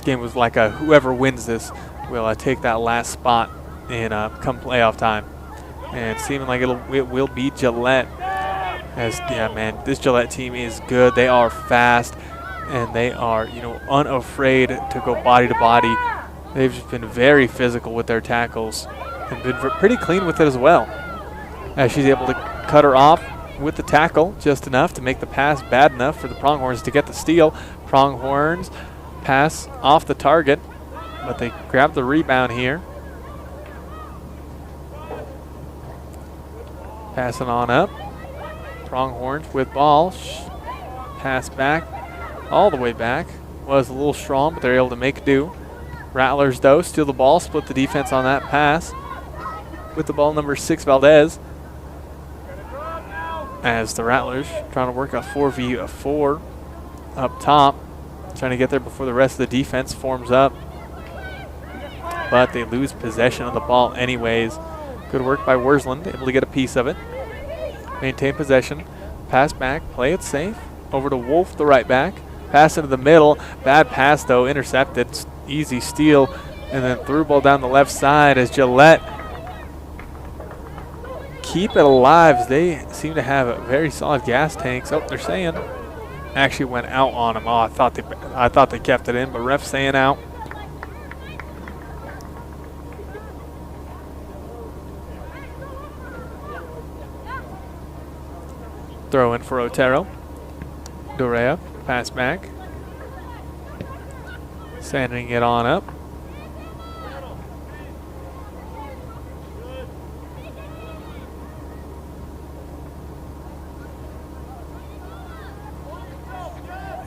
[SPEAKER 2] game was like a whoever wins this will take that last spot in come playoff time, and seeming like it will be Gillette. As yeah, man, this Gillette team is good. They are fast, and they are, you know, unafraid to go body to body. They've just been very physical with their tackles and been pretty clean with it as well. As she's able to cut her off with the tackle just enough to make the pass bad enough for the Pronghorns to get the steal. Pronghorns pass off the target, but they grab the rebound here. Passing on up. Pronghorns with ball. Pass back, all the way back. Was a little strong, but they're able to make do. Rattlers, though, steal the ball, split the defense on that pass. With the ball, number 6, Valdez. As the Rattlers trying to work a 4v4 up top. Trying to get there before the rest of the defense forms up. but they lose possession of the ball anyways. Good work by Worsland, able to get a piece of it. Maintain possession, pass back, play it safe. Over to Wolf, the right back. Pass into the middle, bad pass though, intercepted, easy steal, and then through ball down the left side as Gillette keep it alive. They seem to have very solid gas tanks. Oh, they're saying actually went out on him. Oh, I thought they kept it in, but ref saying out. Throw in for Otero. Dorea, pass back. Sanding it on up.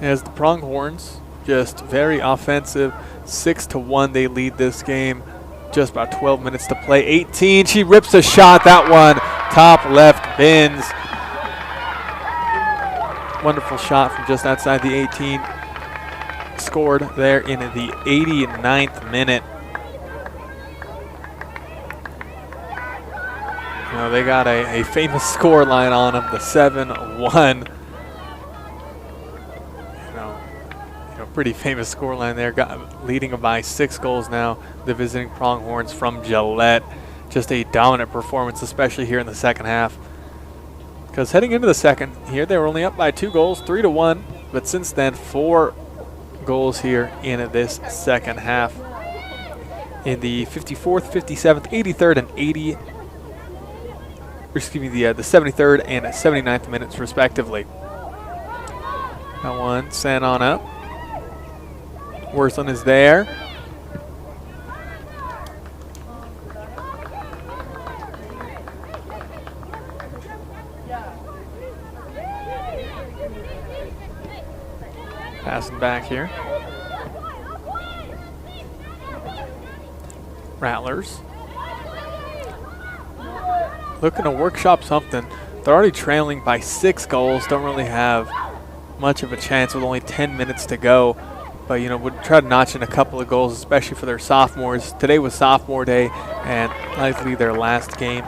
[SPEAKER 2] As the Pronghorns, just very offensive, 6-1 they lead this game. Just about 12 minutes to play. 18, she rips a shot, that one, top left bins. Wonderful shot from just outside the 18. Scored there in the 89th minute. You know, they got a famous score line on them, the 7-1. Pretty famous scoreline there, leading by 6 goals now. The visiting Pronghorns from Gillette. Just a dominant performance, especially here in the second half. Because heading into the second here, they were only up by 2 goals, 3-1. But since then, 4 goals here in this second half. In the 54th, 57th, 83rd, and the 73rd and 79th minutes, respectively. That one sent on up. Worsland is there. Passing back here. Rattlers. Looking to workshop something. They're already trailing by 6 goals. Don't really have much of a chance with only 10 minutes to go. But, you know, would try to notch in a couple of goals, especially for their sophomores. Today was sophomore day, and likely their last game,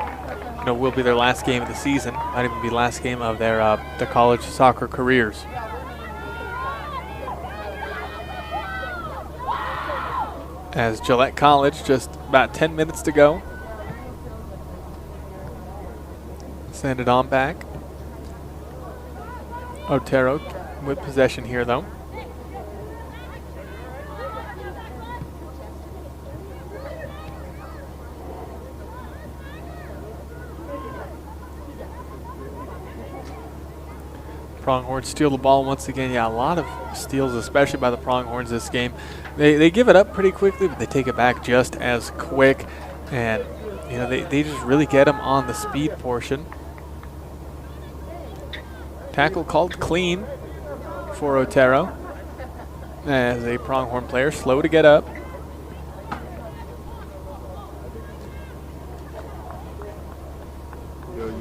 [SPEAKER 2] you know, will be their last game of the season. Might even be last game of their college soccer careers. As Gillette College, just about 10 minutes to go. Send it on back. Otero with possession here, though. Pronghorns steal the ball once again. Yeah, a lot of steals, especially by the Pronghorns this game. They give it up pretty quickly, but they take it back just as quick. And, you know, they just really get them on the speed portion. Tackle called clean for Otero. As a Pronghorn player, slow to get up.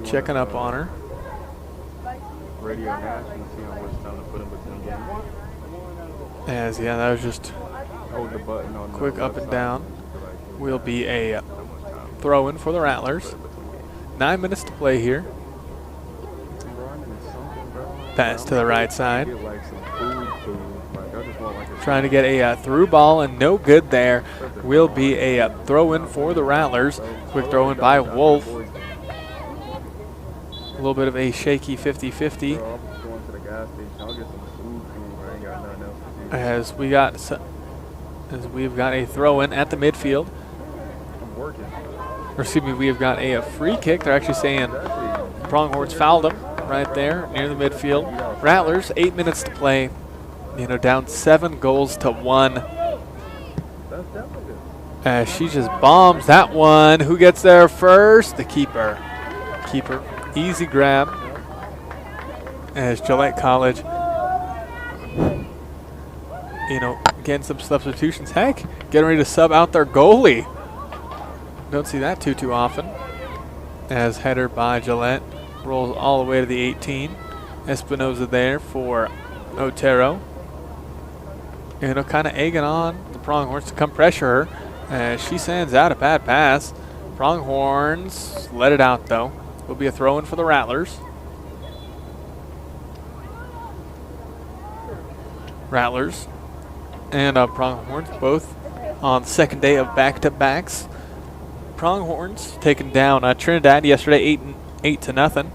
[SPEAKER 2] Checking up on her.
[SPEAKER 3] Radio Nash and see how much time to put in between games.
[SPEAKER 2] As, yeah, that was just
[SPEAKER 3] Hold the button on
[SPEAKER 2] quick up and down. Will be a throw-in for the Rattlers. 9 minutes to play here. Pass to the right side. Trying to get a through ball and no good there. Will be a throw-in for the Rattlers. Quick throw-in by Wolf. A little bit of a shaky 50-50. As we've got a throw-in at the midfield. Or excuse me, we've got a free kick. They're actually saying Pronghorns fouled them right there near the midfield. Rattlers, 8 minutes to play. You know, down 7-1. As she just bombs that one. Who gets there first? The keeper. Keeper. Easy grab. As Gillette College, you know, getting some substitutions. Heck, getting ready to sub out their goalie. Don't see that too often. As header by Gillette rolls all the way to the 18. Espinoza there for Otero. You know, kind of egging on the Pronghorns to come pressure her. As she sends out a bad pass. Pronghorns let it out though. Will be a throw in for the Rattlers. Rattlers and Pronghorns both on the second day of back-to-backs. Pronghorns taking down Trinidad yesterday 8-0.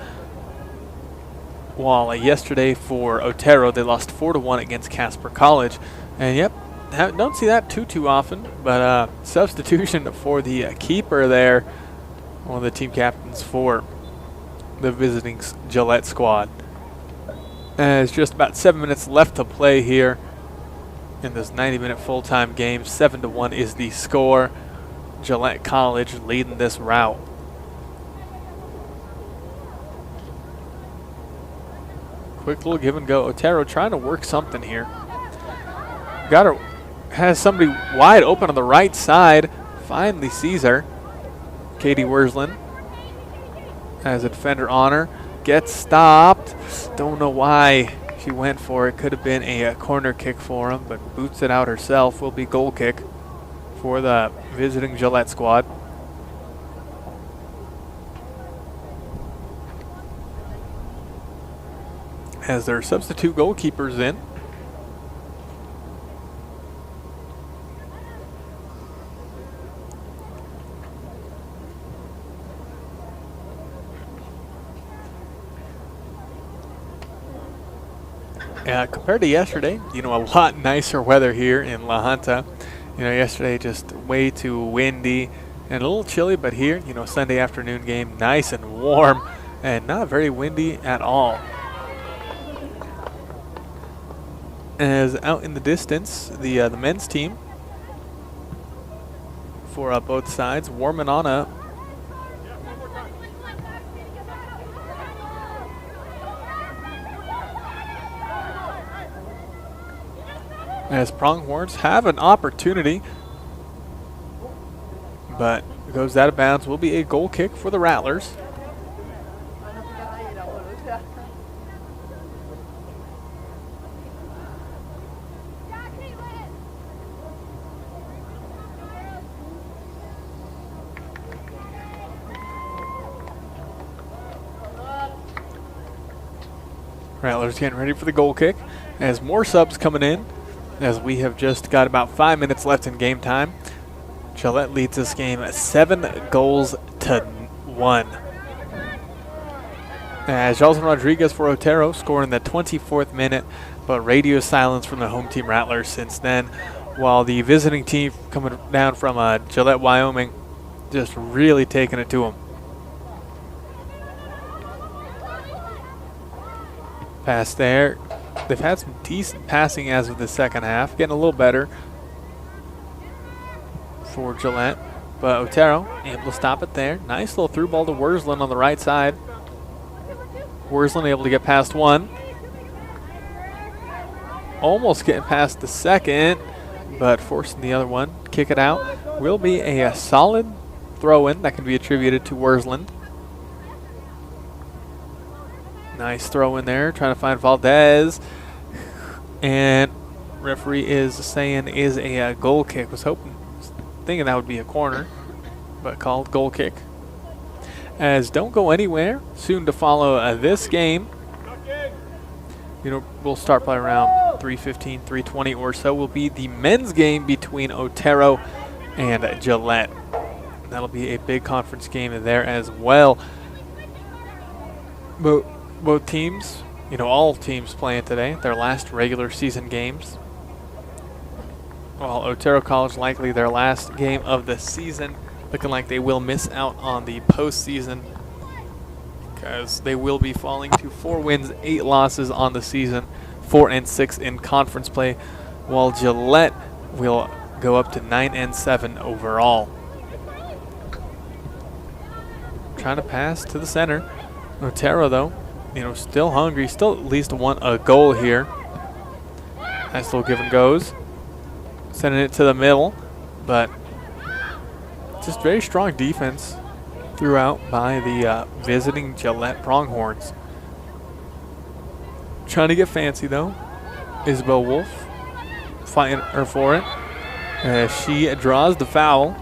[SPEAKER 2] While yesterday for Otero they lost 4-1 against Casper College. And yep, don't see that too often, but substitution for the keeper there, one of the team captains for the visiting Gillette squad. As just about 7 minutes left to play here in this 90-minute full-time game. 7-1 is the score. Gillette College leading this rout. Quick little give and go. Otero trying to work something here. Has somebody wide open on the right side. Finally sees her. Katie Worsland as a defender on her. Gets stopped. Don't know why she went for it. Could have been a corner kick for him, but boots it out herself. Will be goal kick for the visiting Gillette squad. As their substitute goalkeepers in. Compared to yesterday, a lot nicer weather here in La Junta. Yesterday just way too windy and a little chilly, but here, Sunday afternoon game, nice and warm and not very windy at all. As out in the distance, the men's team for both sides warming on up. As Pronghorns have an opportunity, but goes out of bounds. Will be a goal kick for the Rattlers. Rattlers getting ready for the goal kick as more subs coming in, as we have just got about 5 minutes left in game time. Gillette leads this game 7-1. As Jalson Rodriguez for Otero scoring the 24th minute, but radio silence from the home team Rattlers since then, while the visiting team coming down from Gillette, Wyoming, just really taking it to them. Pass there. They've had some decent passing as of the second half, getting a little better for Gillette. But Otero able to stop it there. Nice little through ball to Worsland on the right side. Worsland able to get past one. Almost getting past the second, but forcing the other one. Kick it out. Will be a solid throw-in that can be attributed to Worsland. Nice throw in there, trying to find Valdez. And referee is saying is a goal kick. Thinking that would be a corner, but called goal kick. As don't go anywhere. Soon to follow this game. We'll start by around 3:15, 3:20 or so. Will be the men's game between Otero and Gillette. That'll be a big conference game there as well. Both teams, all teams playing today, their last regular season games. While Otero College likely their last game of the season, looking like they will miss out on the postseason because they will be falling to 4 wins, 8 losses on the season, 4-6 in conference play, while Gillette will go up to 9-7 overall. Trying to pass to the center. Otero, though, still hungry, still at least want a goal here. Nice little give and goes. Sending it to the middle, but just very strong defense throughout by the visiting Gillette Pronghorns. Trying to get fancy, though. Isabel Wolf fighting her for it. As she draws the foul.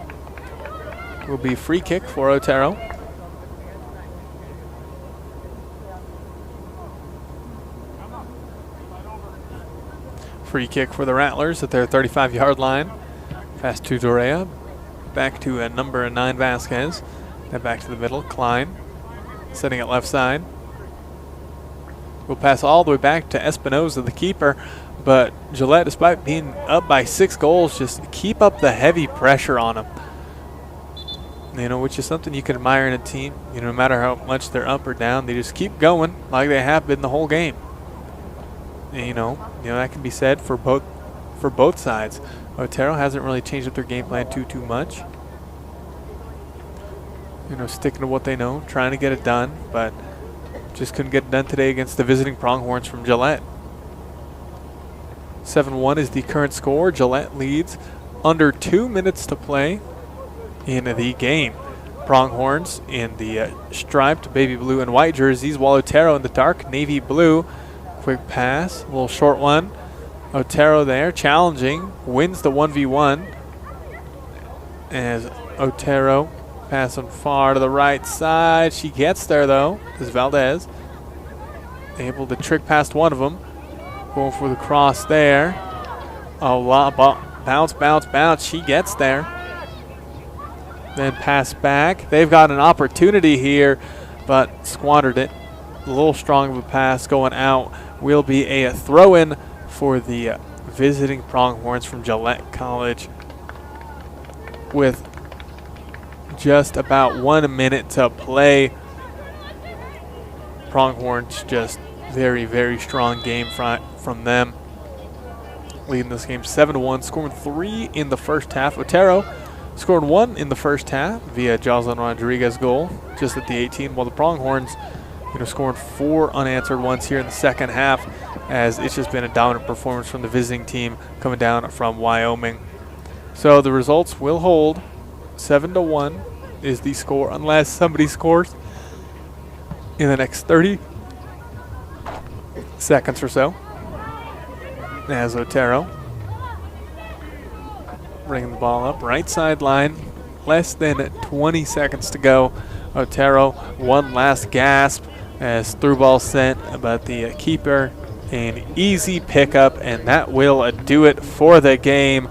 [SPEAKER 2] Will be free kick for Otero. Free kick for the Rattlers at their 35-yard line. Pass to Dorea. Back to number 9, Vasquez. Then back to the middle, Klein. Sitting at left side. We'll pass all the way back to Espinoza, the keeper. But Gillette, despite being up by 6 goals, just keep up the heavy pressure on them. You know, which is something you can admire in a team. You know, no matter how much they're up or down, they just keep going like they have been the whole game. And, you know that can be said for both sides. Otero hasn't really changed up their game plan too much. You know, sticking to what they know, trying to get it done, but just couldn't get it done today against the visiting Pronghorns from Gillette. 7-1 is the current score. Gillette leads under 2 minutes to play in the game. Pronghorns in the striped baby blue and white jerseys, while Otero in the dark navy blue. Quick pass, a little short one. Otero there challenging, wins the 1v1 as Otero passing far to the right side. She gets there though, is Valdez. Able to trick past one of them. Going for the cross there. Bounce. She gets there. Then pass back. They've got an opportunity here, but squandered it. A little strong of a pass going out. Will be a throw-in for the visiting Pronghorns from Gillette College with just about 1 minute to play. Pronghorns just very strong game from them. Leading this game 7-1, scoring 3 in the first half. Otero scored 1 in the first half via Jocelyn Rodriguez goal just at the 18, while the Pronghorns scoring 4 unanswered ones here in the second half, as it's just been a dominant performance from the visiting team coming down from Wyoming. So the results will hold. 7-1 is the score unless somebody scores in the next 30 seconds or so. As Otero bringing the ball up right sideline, less than 20 seconds to go. Otero, one last gasp as through ball sent, but the keeper an easy pickup, and that will do it for the game.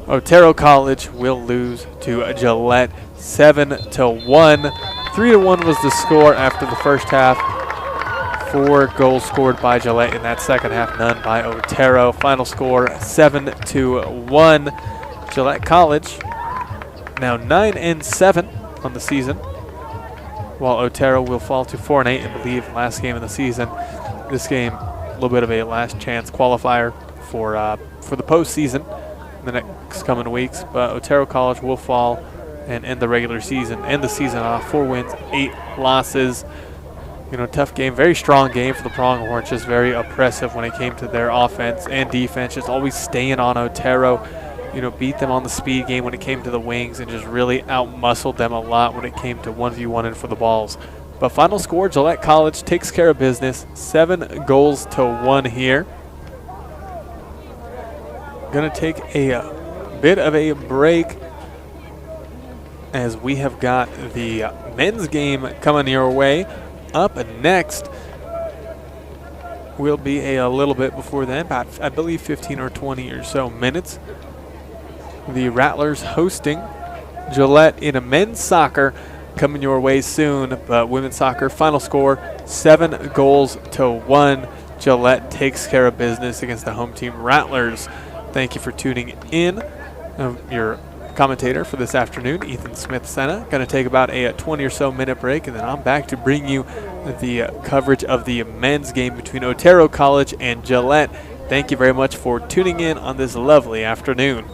[SPEAKER 2] Otero College will lose to Gillette 7-1. 3-1 was the score after the first half. 4 goals scored by Gillette in that second half, none by Otero. Final score 7-1. Gillette College now 9-7 on the season, while Otero will fall to 4-8, I believe, last game of the season. This game, a little bit of a last chance qualifier for the postseason in the next coming weeks. But Otero College will fall and end the regular season, end the season off 4 wins, 8 losses. Tough game, very strong game for the Pronghorns, just very oppressive when it came to their offense and defense, just always staying on Otero. Beat them on the speed game when it came to the wings and just really out-muscled them a lot when it came to 1v1 and for the balls. But final score, Gillette College takes care of business, 7-1 here. Gonna take a bit of a break as we have got the men's game coming your way. Up next will be a little bit before then, about I believe 15 or 20 or so minutes. The Rattlers hosting Gillette in a men's soccer coming your way soon, but women's soccer final score 7-1. Gillette takes care of business against the home team Rattlers. Thank you for tuning in. Your commentator for this afternoon, Ethan Smith-Senna, going to take about a 20 or so minute break, and then I'm back to bring you the coverage of the men's game between Otero College and Gillette. Thank you very much for tuning in on this lovely afternoon.